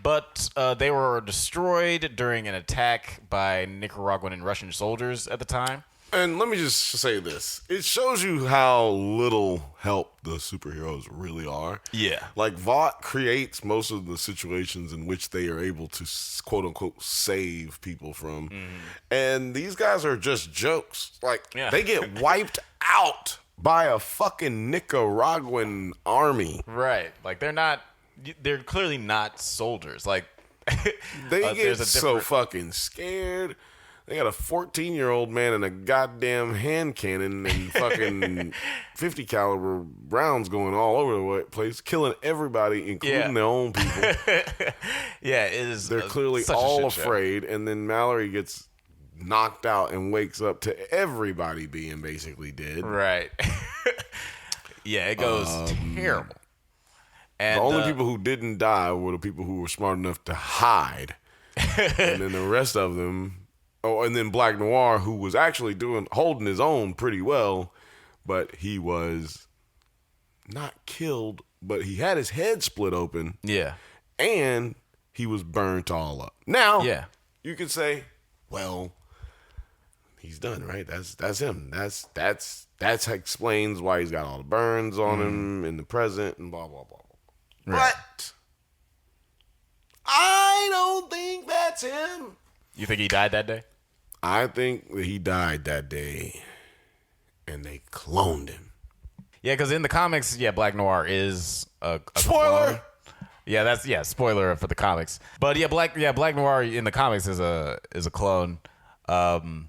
But they were destroyed during an attack by Nicaraguan and Russian soldiers at the time. And let me just say this. It shows you how little help the superheroes really are. Yeah. Like, Vought creates most of the situations in which they are able to, quote unquote, save people from. And these guys are just jokes. Like, they get wiped out by a fucking Nicaraguan army. Right. Like, they're clearly not soldiers. Like, they get so fucking scared. They got a 14-year-old man and a goddamn hand cannon and fucking 50 caliber rounds going all over the place, killing everybody, including their own people. Yeah, it is. They're clearly all afraid, and then Mallory gets knocked out and wakes up to everybody being basically dead. Right. Yeah, it goes terrible. And the only people who didn't die were the people who were smart enough to hide. And then the rest of them... Oh, and then Black Noir, who was actually holding his own pretty well, but he was not killed, but he had his head split open. Yeah. And he was burnt all up. Now, you could say, well, he's done, right? That's him. That explains why he's got all the burns on him in the present and blah, blah, blah. Right. But I don't think that's him. You think he died that day? I think that he died that day, and they cloned him. Yeah, because in the comics, Black Noir is a spoiler. Clone. Spoiler for the comics. But Black Noir in the comics is a clone. And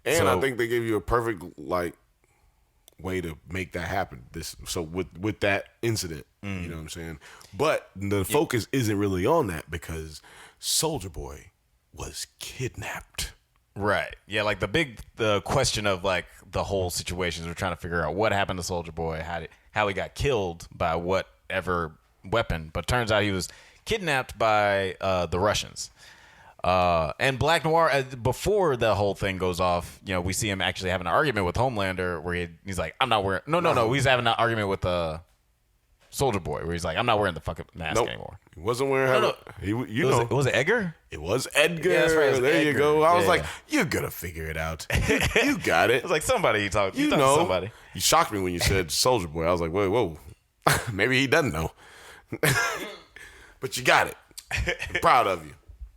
I think they gave you a perfect way to make that happen. With that incident, you know what I'm saying. But the focus isn't really on that because Soldier Boy was kidnapped. Right. Yeah, like the question of like the whole situation, we're trying to figure out what happened to Soldier Boy, how he got killed by whatever weapon, but turns out he was kidnapped by the Russians. And Black Noir, before the whole thing goes off, we see him actually having an argument with Homelander where he's like, I'm not wearing... No. He's having an argument with Soldier Boy where he's like, I'm not wearing the fucking mask anymore. He wasn't wearing it. Was it Edgar? It was Edgar. Yeah, that's right, there Edgar. You go. I was like, you're going to figure it out. You got it. It was like somebody you talked to somebody. You shocked me when you said Soldier Boy. I was like, whoa. Maybe he doesn't know. But you got it. I'm proud of you.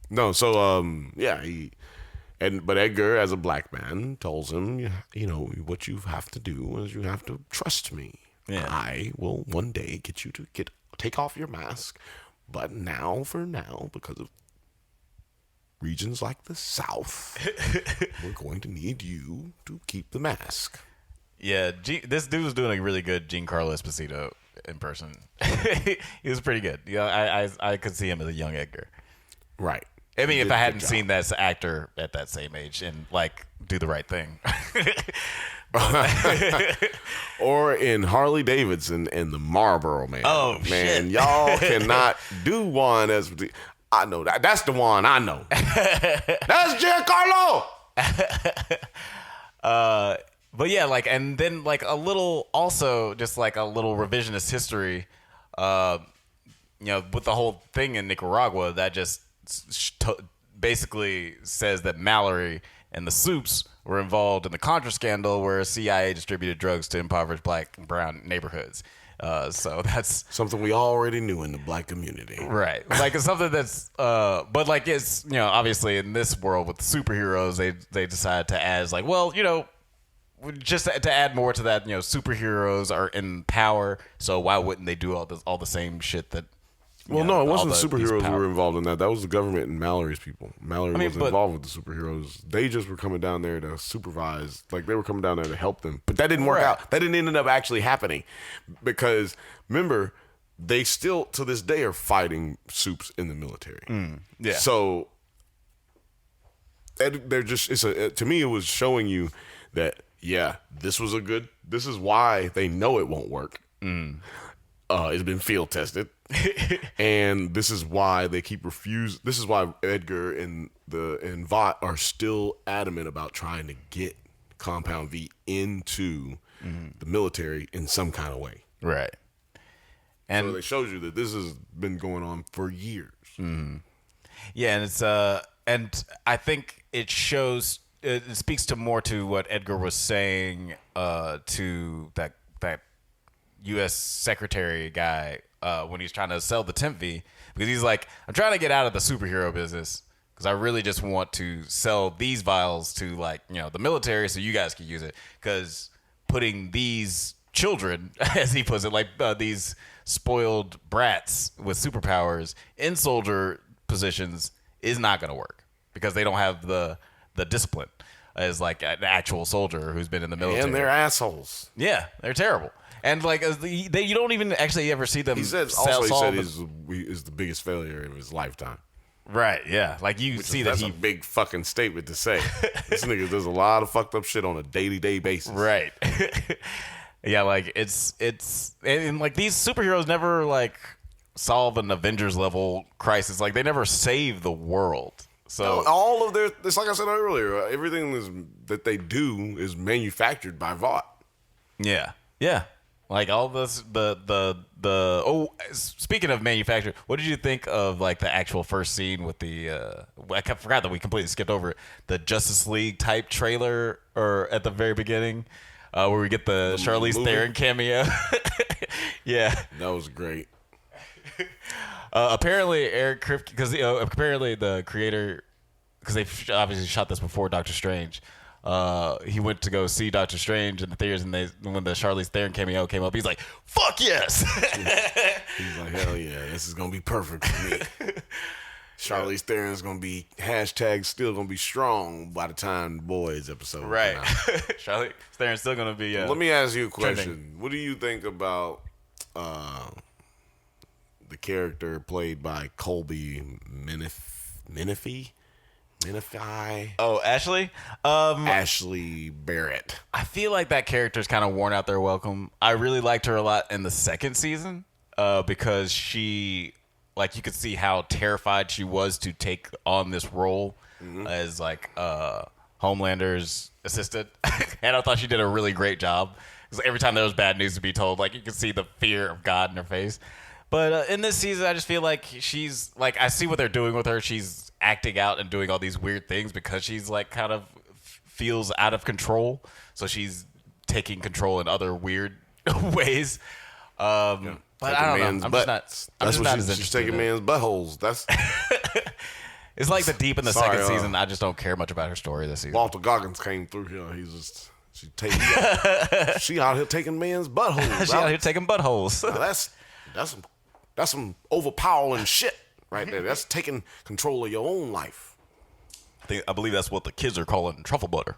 No, so, But Edgar, as a black man, tells him, what you have to do is you have to trust me. Yeah. I will one day get you to take off your mask, but for now, because of regions like the South, we're going to need you to keep the mask. Yeah, this dude was doing a really good Giancarlo Esposito in person. He was pretty good. Yeah, I could see him as a young Edgar. Right. I mean, if I hadn't seen that actor at that same age and do the right thing. Or in Harley Davidson and the Marlboro Man. Oh, man, shit. Y'all cannot do one as I know that. That's the one I know. That's Giancarlo. But yeah, and then a little, also just a little revisionist history, with the whole thing in Nicaragua that just basically says that Mallory and the Supes were involved in the Contra scandal where CIA distributed drugs to impoverished black and brown neighborhoods. So that's something we already knew in the black community. Right. It's something that's, but it's, obviously in this world with superheroes, they decided to add just to add more to that, superheroes are in power. So why wouldn't they do all the same shit that, Well, no, it wasn't superheroes who were involved in that. That was the government and Mallory's people. Mallory wasn't involved with the superheroes. They just were coming down there to supervise. They were coming down there to help them. But that didn't work out. That didn't end up actually happening. Because, remember, they still, to this day, are fighting Supes in the military. Yeah. So, they're just, to me, it was showing you that, this is why they know it won't work. It's been field tested. And this is why they keep refusing. This is why Edgar and Vought are still adamant about trying to get Compound V into the military in some kind of way. Right. And so they showed you that this has been going on for years. Yeah, and it's and I think it shows. It speaks to more to what Edgar was saying to that U.S. secretary guy when he's trying to sell the Temp V, because he's like, I'm trying to get out of the superhero business because I really just want to sell these vials to the military so you guys can use it, because putting these children, as he puts it, these spoiled brats with superpowers in soldier positions is not going to work because they don't have the discipline as an actual soldier who's been in the military. And they're assholes. Yeah, they're terrible. And you don't even actually ever see them. He said is the biggest failure of his lifetime. Right? Yeah. That's a big fucking statement to say. This nigga does a lot of fucked up shit on a day-to-day basis. Right. Yeah. It's and these superheroes never solve an Avengers level crisis. They never save the world. So all of it's like I said earlier. Everything that they do is manufactured by Vought. Yeah. Yeah. All this, speaking of manufacture, what did you think of the actual first scene with the, I forgot that we completely skipped over it, the Justice League type trailer or at the very beginning, where we get the Charlize Theron cameo. Yeah. That was great. Apparently Eric Kripke, because apparently the creator, because they obviously shot this before Doctor Strange, he went to go see Doctor Strange in the theaters, and when the Charlize Theron cameo came up, he's like, "Fuck yes!" He's like, "Hell yeah, this is gonna be perfect for me." Charlize Theron's gonna be still gonna be strong by the time the Boys episode. Right. Charlize Theron's still gonna be. Let me ask you a question. Trending. What do you think about the character played by Colby Menifee? Oh, Ashley? Ashley Barrett. I feel like that character's kind of worn out their welcome. I really liked her a lot in the second season because she, you could see how terrified she was to take on this role as, Homelander's assistant. And I thought she did a really great job. Because every time there was bad news to be told, you could see the fear of God in her face. But in this season, I just feel like she's, I see what they're doing with her. She's acting out and doing all these weird things because she's kind of feels out of control. So she's taking control in other weird ways. But I don't know. I'm just not as interested. She's taking man's buttholes. That's It's like the Deep in the Sorry, second season. I just don't care much about her story this season. Walter Goggins came through here. He's just she out here taking men's buttholes. She out here taking buttholes. Now that's some overpowering shit right there. That's taking control of your own life. I believe that's what the kids are calling truffle butter.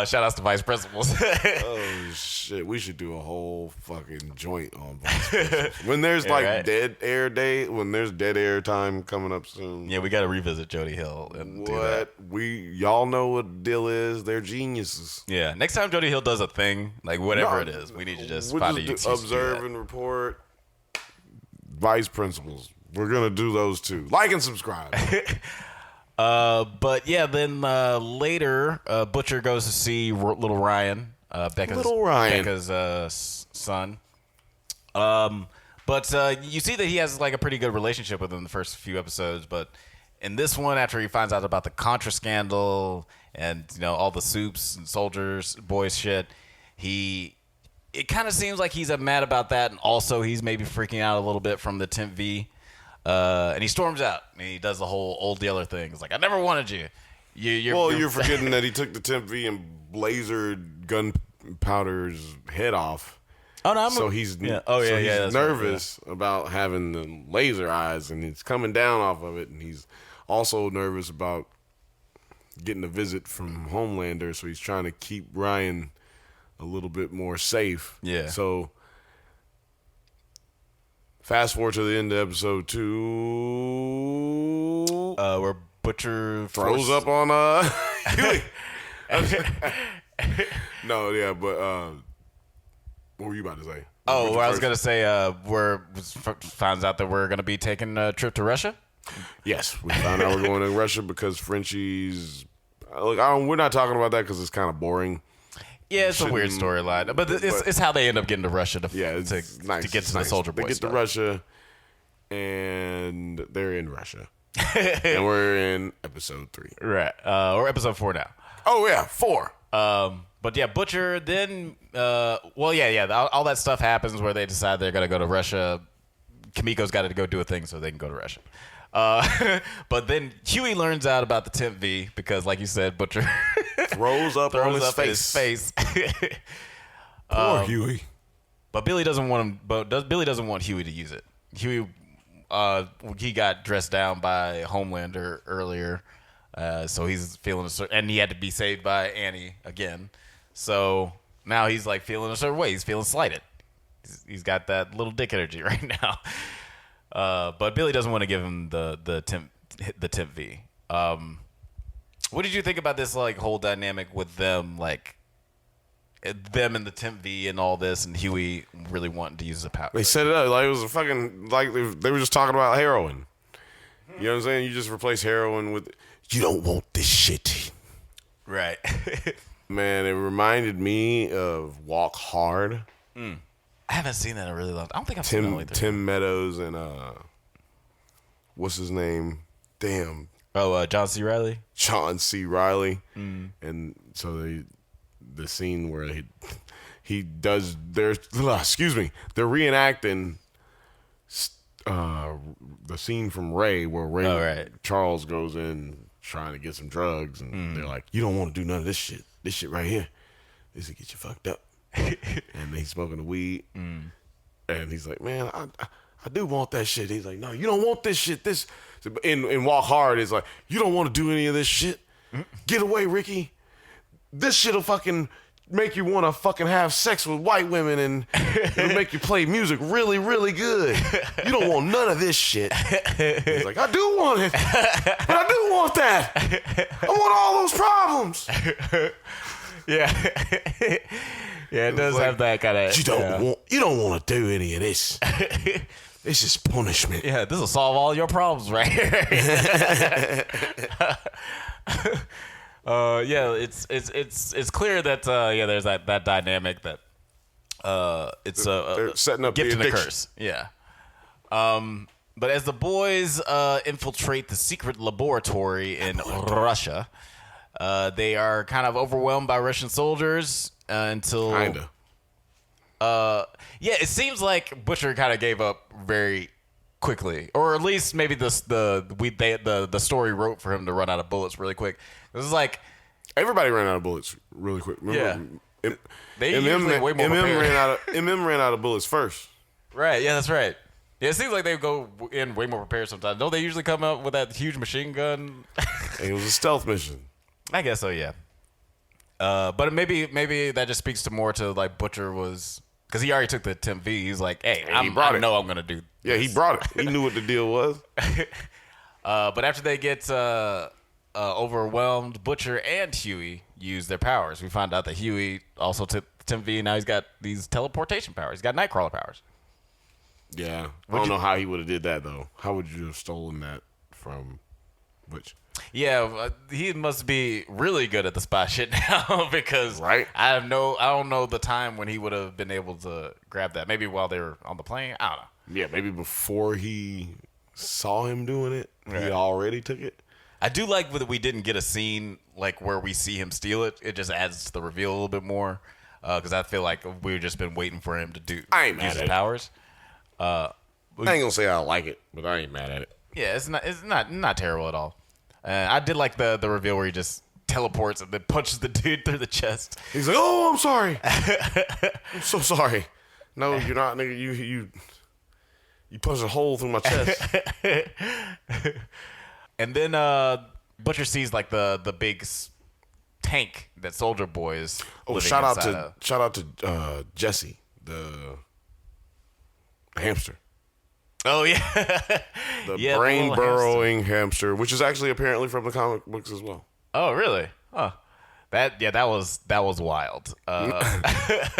Shout outs to vice principals. Oh shit, we should do a whole fucking joint on vice principals. When there's dead air day, when there's dead air time coming up soon. Yeah, we got to revisit Jody Hill and do that. Y'all know what the deal is. They're geniuses. Yeah, next time Jody Hill does a thing, like whatever it is, we need to just find a excuse observe and report. Vice principals. We're gonna do those too. Like and subscribe. But yeah, then later, Butcher goes to see little Ryan, Becca's son. But you see that he has like a pretty good relationship with him in the first few episodes. But in this one, after he finds out about the Contra scandal and all the soups and soldiers boys shit, it kind of seems like he's mad about that, and also he's maybe freaking out a little bit from the Temp V. And he storms out, and he does the whole old dealer thing. It's like, I never wanted you. You're forgetting that he took the Temp V and lasered Gunpowder's head off. Oh no! He's nervous about having the laser eyes, and he's coming down off of it, and he's also nervous about getting a visit from Homelander. So he's trying to keep Ryan a little bit more safe. Yeah. So. Fast forward to the end of episode 2. Where Butcher throws up on Huey. No, yeah, but what were you about to say? Oh, I was gonna say finds out that we're gonna be taking a trip to Russia. Yes, we found out we're going to Russia because Frenchie's. Look, we're not talking about that because it's kind of boring. Yeah, it's a weird storyline, but it's how they end up getting to Russia to nice, to get to the Soldier Boy. They get to Russia, and they're in Russia, and we're in episode 3, right? Or episode 4 now. Oh yeah, 4. But yeah, Butcher. Then, all that stuff happens where they decide they're gonna go to Russia. Kimiko's got to go do a thing so they can go to Russia. But then Huey learns out about the Temp V because, like you said, Butcher throws up on his face. Poor Huey. But Billy doesn't want him. Billy doesn't want Huey to use it. Huey, he got dressed down by Homelander earlier, so he's feeling and he had to be saved by Annie again. So now he's like feeling a certain way. He's feeling slighted. He's got that little dick energy right now. But Billy doesn't want to give him the Temp V. What did you think about this like whole dynamic with them, like them and the Temp V and all this, and Huey really wanting to use the power? They set it up like it was a fucking they were just talking about heroin. You know what I'm saying? You just replace heroin with you don't want this shit, right? Man, it reminded me of Walk Hard. I haven't seen that in a really long time. I don't think I've seen that lately. Tim Meadows and what's his name? Damn. Oh, John C. Reilly. John C. Reilly. And so the scene where he does they're reenacting the scene from Ray where Charles goes in trying to get some drugs, and they're like, you don't want to do none of this shit. This shit right here, this will get you fucked up. And he's smoking the weed, and he's like, man, I do want that shit. He's like, no, you don't want this shit. This in Walk Hard is like, you don't want to do any of this shit. Get away, Ricky. This shit'll fucking make you want to fucking have sex with white women, and it'll make you play music really, really good. You don't want none of this shit. He's like, I do want it, but I do want that. I want all those problems. Yeah. Yeah, it does like, have that kind of. You don't want to do any of this. This is punishment. Yeah, this will solve all your problems right here. It's clear that there's that dynamic that they're setting up gift the and a addiction. curse. Yeah. But as the boys infiltrate the secret laboratory in Russia, they are kind of overwhelmed by Russian soldiers until kinda. It seems like Butcher kind of gave up very quickly, or at least maybe the story wrote for him to run out of bullets really quick. This is like everybody ran out of bullets really quick. Remember, they usually way more prepared. ran out of bullets first. Right. Yeah, that's right. Yeah, it seems like they go in way more prepared sometimes. Don't they usually come up with that huge machine gun? It was a stealth mission. I guess so. Yeah. But maybe that just speaks to more to like Butcher was. Because he already took the Temp V. He's like, hey, I know I'm going to do this. Yeah, he brought it. He knew what the deal was. But after they get overwhelmed, Butcher and Huey use their powers. We find out that Huey also took the Temp V, and now he's got these teleportation powers. He's got Nightcrawler powers. Yeah. I don't know how he would have did that, though. How would you have stolen that from Butch? Yeah, he must be really good at the spy shit now because right? I don't know the time when he would have been able to grab that. Maybe while they were on the plane. I don't know. Yeah, maybe before he saw him doing it, he already took it. I do like that we didn't get a scene like where we see him steal it. It just adds to the reveal a little bit more because I feel like we've just been waiting for him to use his powers. I ain't gonna say I like it, but I ain't mad at it. Yeah, it's not terrible at all. I did like the reveal where he just teleports and then punches the dude through the chest. He's like, "Oh, I'm sorry. I'm so sorry. No, you're not, nigga. You punched a hole through my chest." And then Butcher sees like the big tank that Soldier Boy is. Oh, shout out to Jesse, the hamster. Oh yeah, the brain burrowing hamster, which is actually apparently from the comic books as well. Oh really? Huh. That was wild. I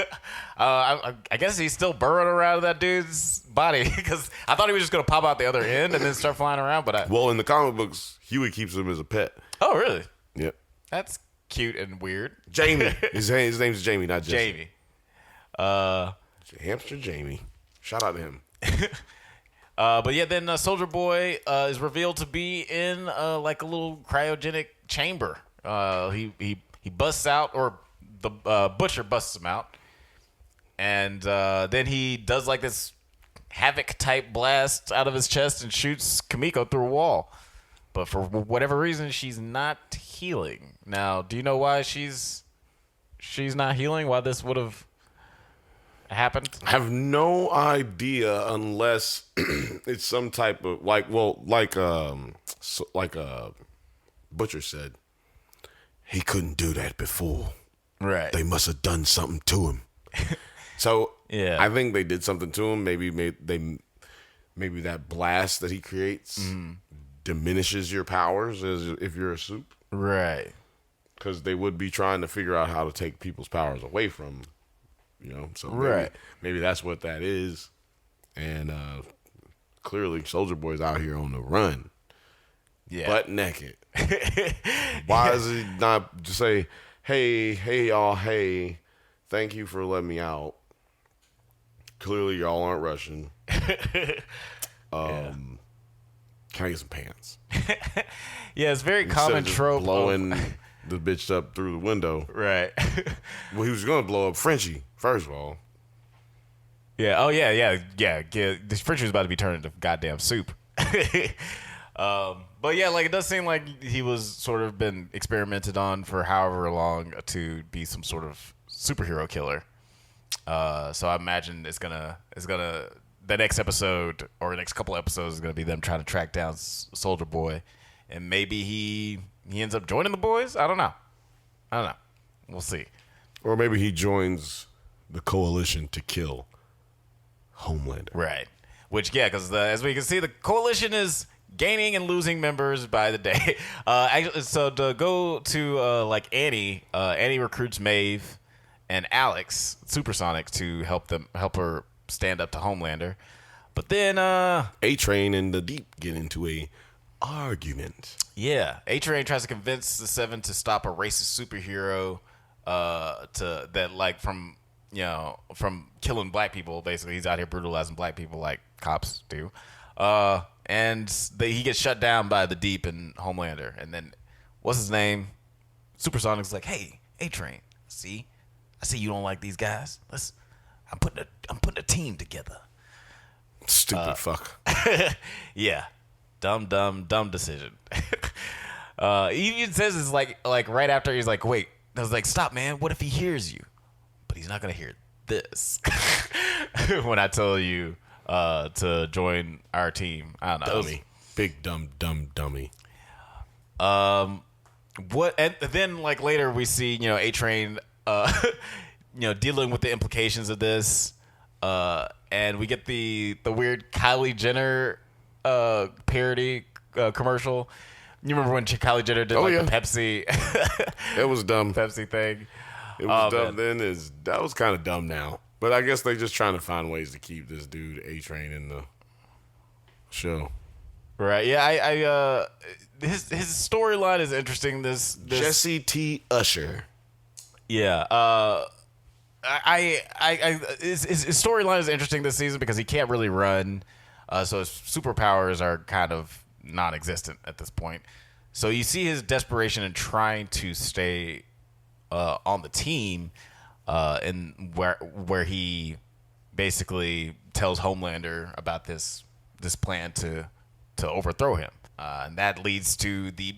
guess he's still burrowing around that dude's body because I thought he was just gonna pop out the other end and then start flying around. But well, in the comic books, Huey keeps him as a pet. Oh really? Yep. That's cute and weird. Jamie. His name's Jamie, not Jesse. Jamie. Hamster Jamie. Shout out to him. But yeah, then Soldier Boy is revealed to be in like a little cryogenic chamber. He busts out, or the Butcher busts him out, and then he does like this Havoc type blast out of his chest and shoots Kimiko through a wall. But for whatever reason, she's not healing. Now, do you know why she's not healing? Why this would have happened? I have no idea unless it's some type of like Butcher said, he couldn't do that before. Right. They must have done something to him. So yeah, I think they did something to him. Maybe that blast that he creates diminishes your powers as if you're a soup. Right. Because they would be trying to figure out how to take people's powers away from. So maybe that's what that is. And clearly Soldier Boy's out here on the run. Yeah. Butt naked. Why does he not just say, hey, y'all, hey, thank you for letting me out. Clearly y'all aren't Russian. Can I get some pants? Yeah, it's very common trope. Blowing the bitch up through the window. Right. Well, he was going to blow up Frenchie, first of all. Yeah. Oh, yeah. This Frenchie was about to be turned into goddamn soup. But yeah, like it does seem like he was sort of been experimented on for however long to be some sort of superhero killer. So I imagine it's gonna the next episode or the next couple episodes is gonna be them trying to track down Soldier Boy, and maybe he ends up joining the boys. I don't know. We'll see. Or maybe he joins the coalition to kill Homelander. Right. Which, yeah, because as we can see, the coalition is gaining and losing members by the day. Actually, so to go to like Annie recruits Maeve and Alex, Supersonic, to help her stand up to Homelander. But then A-Train and the Deep get into a argument. Yeah, A-Train tries to convince the Seven to stop a racist superhero from killing black people. Basically, he's out here brutalizing black people like cops do. And he gets shut down by the Deep and Homelander. And then, what's his name? Supersonic's like, hey, A-Train, I see you don't like these guys. I'm putting a team together. Stupid fuck. Yeah, dumb decision. He even says it's like right after he's like, wait, I was like, stop, man. What if he hears you? But he's not gonna hear this when I tell you to join our team. I don't know. Dummy. Big dumb dummy. What? And then like later we see A-Train, dealing with the implications of this, and we get the weird Kylie Jenner parody commercial. You remember when Kylie Jenner did the Pepsi? It was dumb. Pepsi thing. It was dumb then. That was kind of dumb now. But I guess they're just trying to find ways to keep this dude A-Train in the show. Right. Yeah. His storyline is interesting. This Jesse T. Usher. Yeah. His storyline is interesting this season because he can't really run, so his superpowers are kind of non-existent at this point. So you see his desperation in trying to stay on the team, and where he basically tells Homelander about this plan to overthrow him, and that leads to the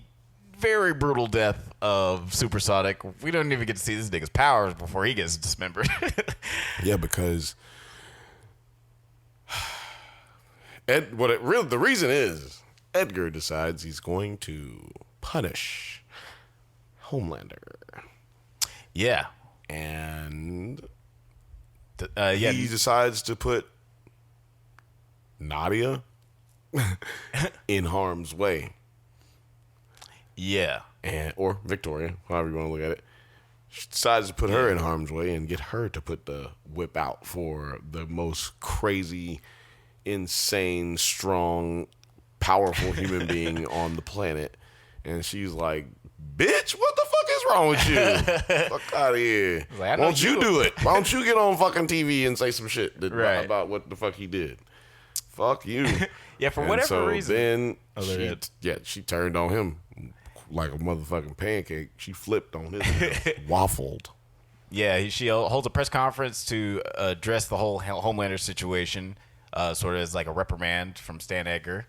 very brutal death of Supersonic. We don't even get to see this nigga's powers before he gets dismembered. Yeah, because the reason is Edgar decides he's going to punish Homelander. Yeah, and he decides to put Nadia in harm's way. Yeah. Or Victoria, however you want to look at it. She decides to put her in harm's way and get her to put the whip out for the most crazy, insane, strong, powerful human being on the planet. And she's like, bitch, what the fuck is wrong with you? Fuck out of here. Like, why don't you do it? Why don't you get on fucking TV and say some shit about what the fuck he did? Fuck you. Yeah, for whatever reason. Then she turned on him like a motherfucking pancake. She flipped on his waffled. Yeah, she holds a press conference to address the whole Homelander situation, sort of as like a reprimand from Stan Edgar.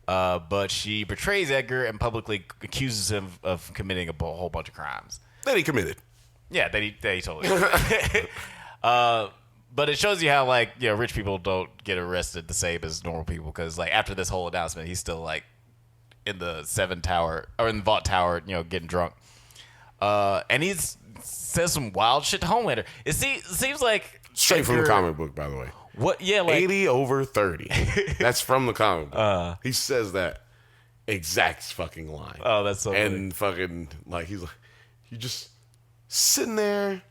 But she betrays Edgar and publicly accuses him of committing a whole bunch of crimes that he committed. Yeah, that he totally committed. But it shows you how rich people don't get arrested the same as normal people, because after this whole announcement, he's still in the 7 tower or in the Vault Tower, getting drunk. And he says some wild shit to Homelander. It seems like straight from the comic book, by the way. What? Yeah, 80 over 30. That's from the comic book. He says that exact fucking line. Oh, that's so and funny. Fucking he's like, you just sitting there,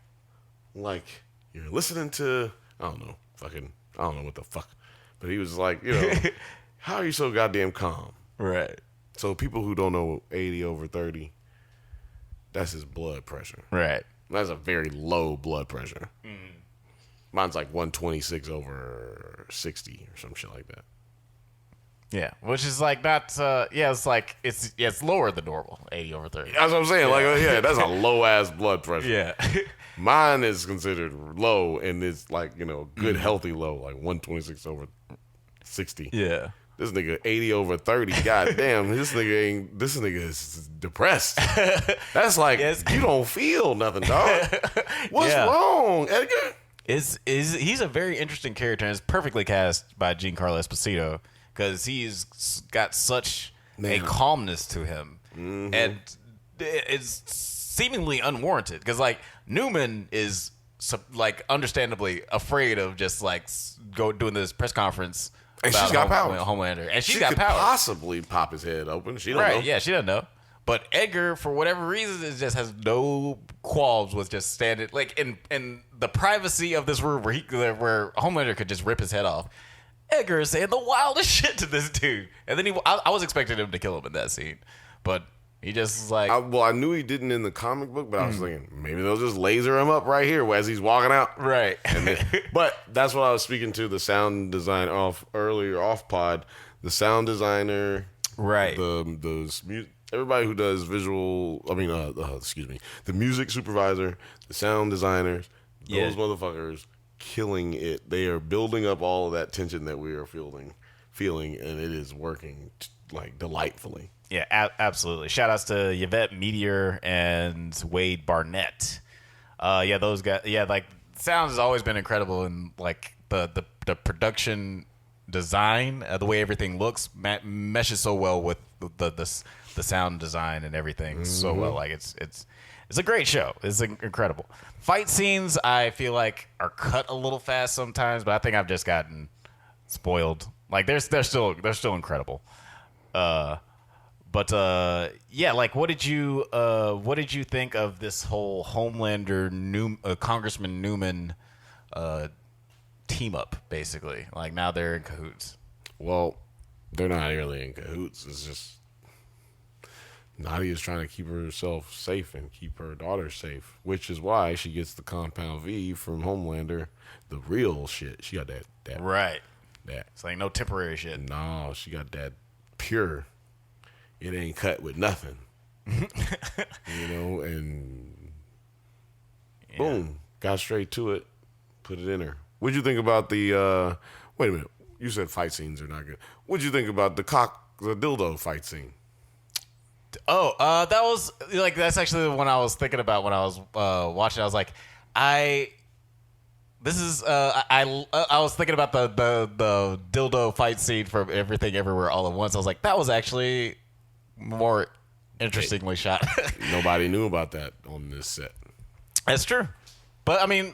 you're listening to I don't know what the fuck, but he was like, how are you so goddamn calm? Right. So people who don't know 80 over 30, that's his blood pressure. Right. That's a very low blood pressure. Mm. Mine's 126 over 60 or some shit like that. Yeah, which is not. It's lower than normal, 80 over 30. That's what I'm saying. That's a low ass blood pressure. Yeah. Mine is considered low, and it's good healthy low, 126 over 60. Yeah. This nigga 80 over 30. Goddamn, this nigga is depressed. That's you don't feel nothing, dog. What's wrong, Edgar? He's a very interesting character, and is perfectly cast by Giancarlo Esposito, because he's got such a calmness to him, and it's seemingly unwarranted. Because Newman is understandably afraid of just doing this press conference. And she's got power. Homelander. And she's she got could power. Possibly pop his head open. She don't know. Yeah, she doesn't know. But Edgar, for whatever reason, just has no qualms with just standing in the privacy of this room where Homelander could just rip his head off. Edgar is saying the wildest shit to this dude, and then I was expecting him to kill him in that scene, but he just is I knew he didn't in the comic book, but I was thinking maybe they'll just laser him up right here as he's walking out. Right. But that's what I was speaking to the sound design off pod. The sound designer, right? Everybody who does visual. The music supervisor, the sound designers. Those motherfuckers killing it. They are building up all of that tension that we are feeling, and it is working like delightfully. Yeah, absolutely. Shout outs to Yvette Meteor and Wade Barnett. Yeah, those guys. Yeah, like sound has always been incredible, and like the production design, the way everything looks, meshes so well with the sound design and everything so well. Like it's a great show. It's incredible. Fight scenes, I feel like, are cut a little fast sometimes, but I think I've just gotten spoiled. Like they're still incredible. But yeah, like what did you think of this whole Homelander Congressman Newman team up, basically? Like now they're in cahoots. Well, they're not really in cahoots. It's just Nadia's trying to keep herself safe and keep her daughter safe, which is why she gets the compound V from Homelander, the real shit. She got that right. That it's like no temporary shit. No, she got that pure. It ain't cut with nothing. And boom, got straight to it, put it in her. What'd you think about the? Wait a minute, you said fight scenes are not good. What'd you think about the dildo fight scene? Oh, that was like that's actually the one I was thinking about when I was watching. I was like, I was thinking about the dildo fight scene from Everything Everywhere All at Once. I was like, that was actually more interestingly shot. Nobody knew about that on this set. That's true. But I mean,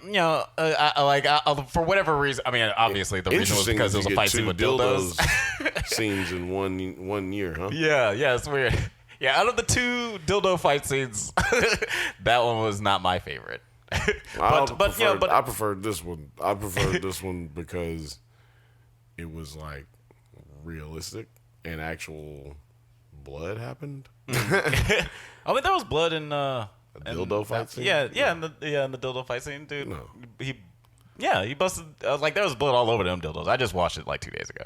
for whatever reason, I mean, obviously the reason was because it was a fight scene with dildos. Scenes in one year, huh? Yeah, it's weird. Yeah, out of the two dildo fight scenes, that one was not my favorite. I preferred this one. I preferred this one because it was like realistic and actual blood happened. I mean, there was blood in a dildo fight scene. Yeah, in the dildo fight scene, dude. No. He busted like there was blood all over them dildos. I just watched it like 2 days ago.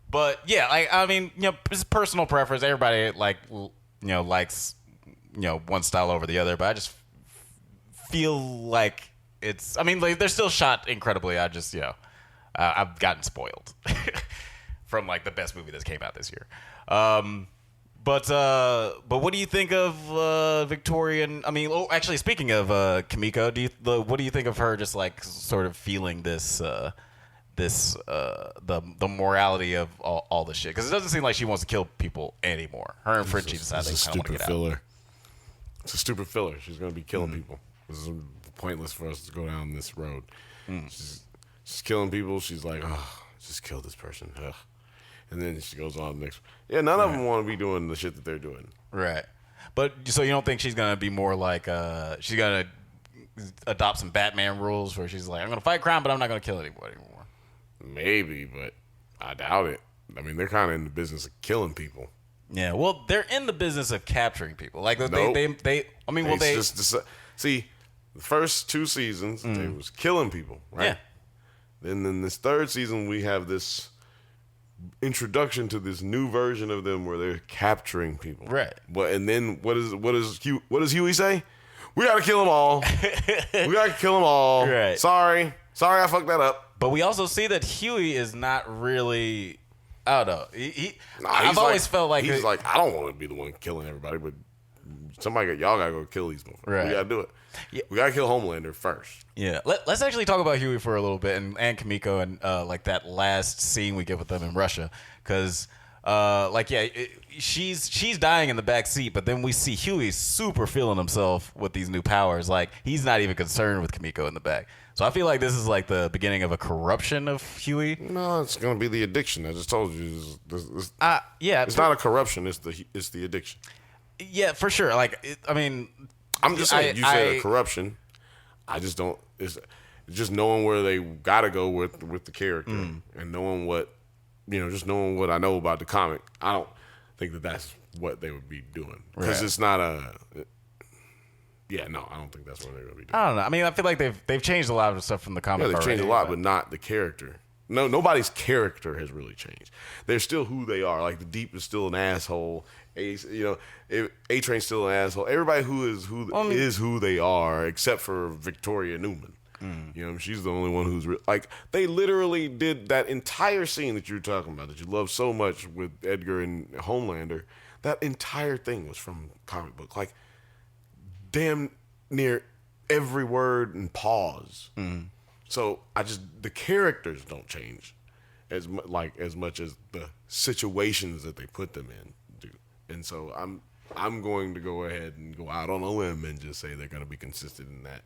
But yeah, I mean, it's personal preference. Everybody likes one style over the other, but I just feel like it's. I mean, like, they're still shot incredibly. I just I've gotten spoiled from like the best movie that came out this year. But what do you think of Victorian? I mean, actually, speaking of Kimiko, what do you think of her just like sort of feeling this? The morality of all this shit, because it doesn't seem like she wants to kill people anymore. Her and Fritchie decided they kind of want to get out. It's a stupid filler. She's going to be killing people. This is pointless for us to go down this road. She's killing people. She's like, oh, just kill this person. Ugh. And then she goes on next. Yeah, none of them want to be doing the shit that they're doing. Right. But so you don't think she's going to be more like she's going to adopt some Batman rules where she's like, I'm going to fight crime, but I'm not going to kill anybody anymore. Maybe, but I doubt it. I mean, they're kind of in the business of killing people. Yeah, well, they're in the business of capturing people. Like nope. See, the first 2 seasons they was killing people, right? Yeah. Then in this 3rd season, we have this introduction to this new version of them where they're capturing people, right? But and then what does Huey say? We gotta kill them all. We gotta kill them all. Right. Sorry, I fucked that up. But we also see that Huey is not really. I don't know. I've always felt like he's like, I don't want to be the one killing everybody, but y'all gotta go kill these motherfuckers. Right. We gotta do it. Yeah. We gotta kill Homelander first. Yeah. Let's actually talk about Huey for a little bit and Kimiko and like that last scene we get with them in Russia, because she's dying in the back seat, but then we see Huey super feeling himself with these new powers. Like he's not even concerned with Kimiko in the back. So I feel like this is like the beginning of a corruption of Huey. No, it's gonna be the addiction. I just told you. It's not a corruption. It's the addiction. Yeah, for sure. Like I'm just saying. You said a corruption. I just don't. It's just knowing where they gotta go with the character and knowing what just knowing what I know about the comic. I don't think that that's what they would be doing because it's not a. Yeah, no, I don't think that's what they're going to be doing. I don't know. I mean, I feel like they've changed a lot of stuff from the comic. Yeah, they've changed a lot, but not the character. No, nobody's character has really changed. They're still who they are. Like the Deep is still an asshole. A-Train's still an asshole. Everybody who is who they are, except for Victoria Newman. You know, she's the only one who's like, they literally did that entire scene that you're talking about that you love so much with Edgar and Homelander. That entire thing was from comic book. Like, damn near every word and pause. So the characters don't change as much as the situations that they put them in do. And so I'm going to go ahead and go out on a limb and just say they're going to be consistent in that.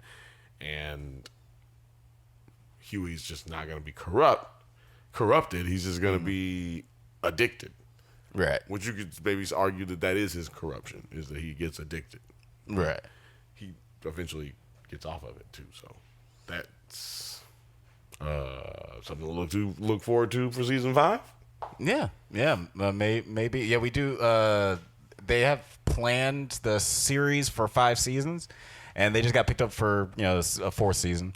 And Huey's just not going to be corrupted. He's just going to be addicted. Right. Which you could maybe argue that is his corruption, is that he gets addicted. Right. He eventually gets off of it too. So that's something to look forward to for season 5. Yeah. Maybe. Yeah, we do. They have planned the series for 5 seasons, and they just got picked up for a 4th season.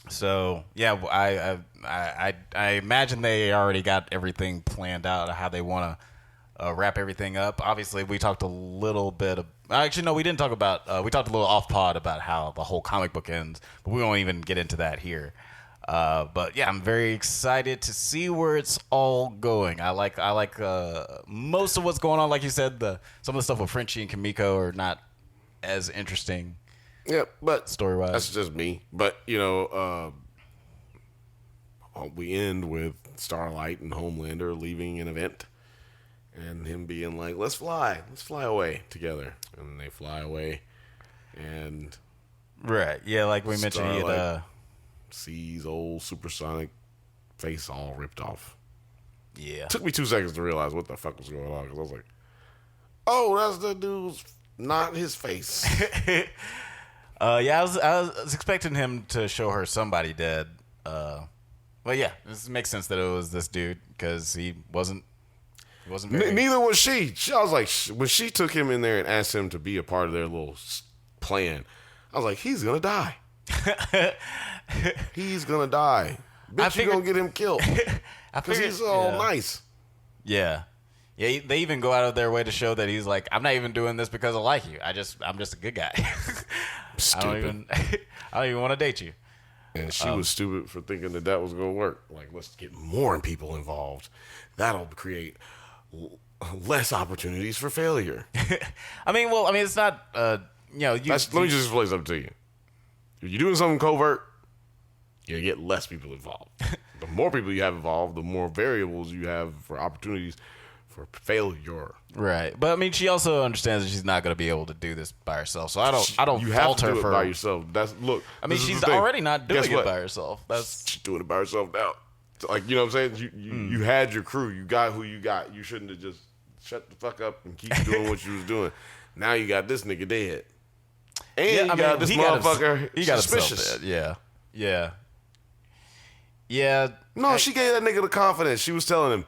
So yeah, I imagine they already got everything planned out how they want to wrap everything up. Obviously, we talked a little bit. Actually, no, we didn't talk about. We talked a little off pod about how the whole comic book ends, but we won't even get into that here. But yeah, I'm very excited to see where it's all going. I like most of what's going on. Like you said, some of the stuff with Frenchie and Kimiko are not as interesting. Yeah, but story-wise, that's just me. But we end with Starlight and Homelander leaving an event, and him being like, let's fly away together. And they fly away, and right, yeah, like we mentioned, he had sees old supersonic face all ripped off. Yeah, took me 2 seconds to realize what the fuck was going on, because I was like, oh, that's the dude's, not his face. Yeah, I was expecting him to show her somebody dead. Well, yeah, this makes sense that it was this dude because he wasn't very... Neither was she. I was like, when she took him in there and asked him to be a part of their little plan, I was like, he's gonna die. He's gonna die. Bitch, you gonna get him killed because he's all nice. Yeah. Yeah, they even go out of their way to show that he's like, I'm not even doing this because I like you. I'm just a good guy. Stupid. I don't even want to date you. And she was stupid for thinking that was going to work. Like, let's get more people involved. That'll create less opportunities for failure. I mean, it's not, let me just explain something to you. If you're doing something covert, you get less people involved. The more people you have involved, the more variables you have for opportunities for failure. Right. But I mean, she also understands that she's not going to be able to do this by herself. So I don't you fault have to her do for it by yourself. I mean, she's already not doing it by herself. She's doing it by herself now. Like, you know what I'm saying? You had your crew. You got who you got. You shouldn't have just shut the fuck up and keep doing what you was doing. Now you got this nigga dead. And you got this motherfucker suspicious. Yeah. Yeah. No, she gave that nigga the confidence. She was telling him,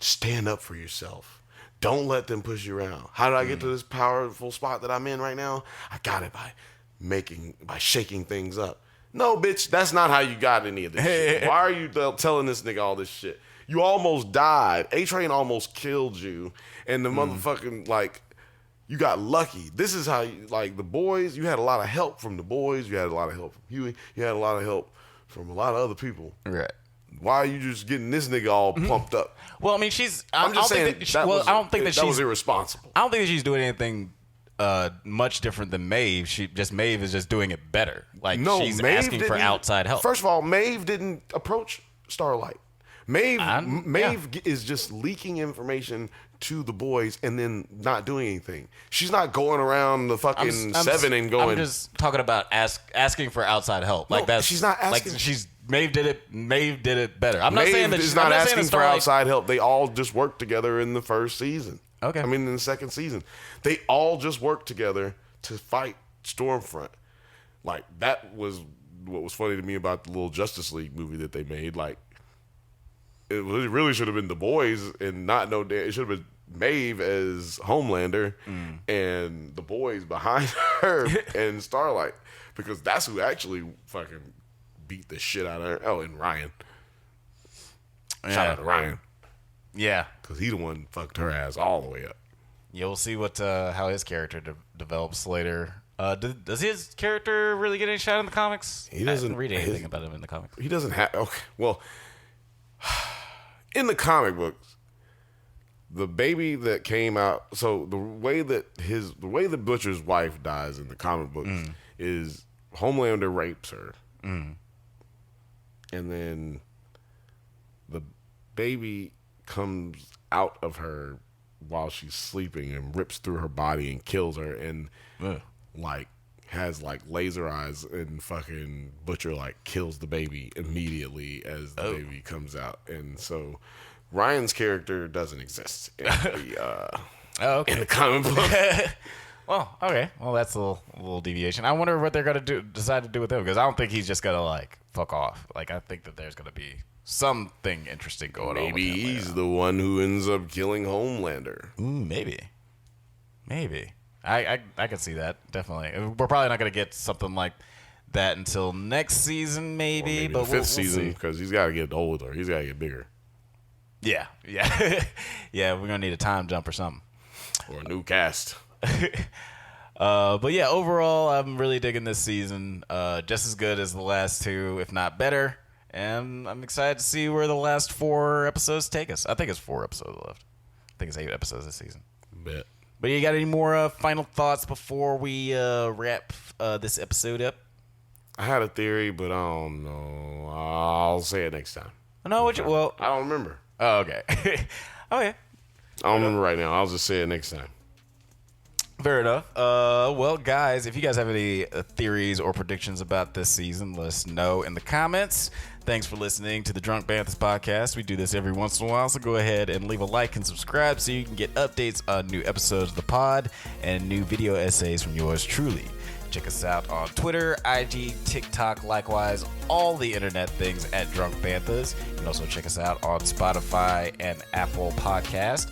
stand up for yourself. Don't let them push you around. How did I get to this powerful spot that I'm in right now? I got it by shaking things up. No, bitch, that's not how you got any of this shit. Why are you telling this nigga all this shit? You almost died. A-Train almost killed you. And the motherfucking, like, you got lucky. This is how you, like, the boys, you had a lot of help from the boys. You had a lot of help from Huey. You had a lot of help from a lot of other people. Right. Why are you just getting this nigga all pumped up? Well, I mean, I'm just saying that was irresponsible. I don't think that she's doing anything much different than Maeve. Maeve is just doing it better. Like, she's asking for outside help. First of all, Maeve didn't approach Starlight. Maeve is just leaking information to the boys and then not doing anything. She's not going around the fucking seven and going. I'm just talking about asking for outside help. Like, that's she's not asking. Like, Maeve did it better. I'm not Maeve saying that she's she's not asking for outside help. They all just worked together in the first season. Okay. I mean, in the second season, they all just worked together to fight Stormfront. Like, that was what was funny to me about the little Justice League movie that they made. Like, it really should have been the boys and it should have been Maeve as Homelander and the boys behind her and Starlight, because that's who actually fucking beat the shit out of her. Oh, and Ryan. Yeah. Shout out to Ryan. Yeah. Because he the one fucked her ass all the way up. Yeah, we'll see how his character develops later. Does his character really get any shot in the comics? He doesn't I didn't read anything about him in the comics. He doesn't have. Okay, well, in the comic books, the baby that came out. So the way the Butcher's wife dies in the comic books is Homelander rapes her, and then the baby comes out of her while she's sleeping and rips through her body and kills her, and has laser eyes, and fucking Butcher kills the baby immediately as the baby comes out. And so Ryan's character doesn't exist in the comic book. Well, okay. Well, that's a little deviation. I wonder what they're gonna decide to do with him, because I don't think he's just gonna fuck off. I think that there's gonna be something interesting going on. Maybe he's the one who ends up killing Homelander. Maybe. I can see that, definitely. We're probably not gonna get something like that until next season, maybe. Or but the fifth season, because he's got to get older. He's got to get bigger. Yeah. Yeah, we're gonna need a time jump or something. Or a new cast. But yeah, overall, I'm really digging this season. Just as good as the last two, if not better. And I'm excited to see where the last 4 episodes take us. I think it's 4 episodes left. I think it's 8 episodes this season. Bet. But you got any more final thoughts before we wrap this episode up? I had a theory, but I don't know. I'll say it next time. No, well, I don't remember. Oh, okay. Okay. I don't remember right now. I'll just say it next time. Fair enough. Well, guys, if you guys have any theories or predictions about this season, let us know in the comments. Thanks for listening to the Drunk Banthas podcast. We do this every once in a while, so go ahead and leave a like and subscribe so you can get updates on new episodes of the pod and new video essays from yours truly. Check us out on Twitter, IG, TikTok, likewise, all the internet things at Drunk Banthas. You can also check us out on Spotify and Apple Podcast.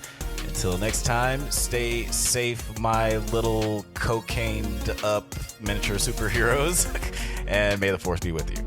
Until next time, stay safe, my little cocained up miniature superheroes, and may the force be with you.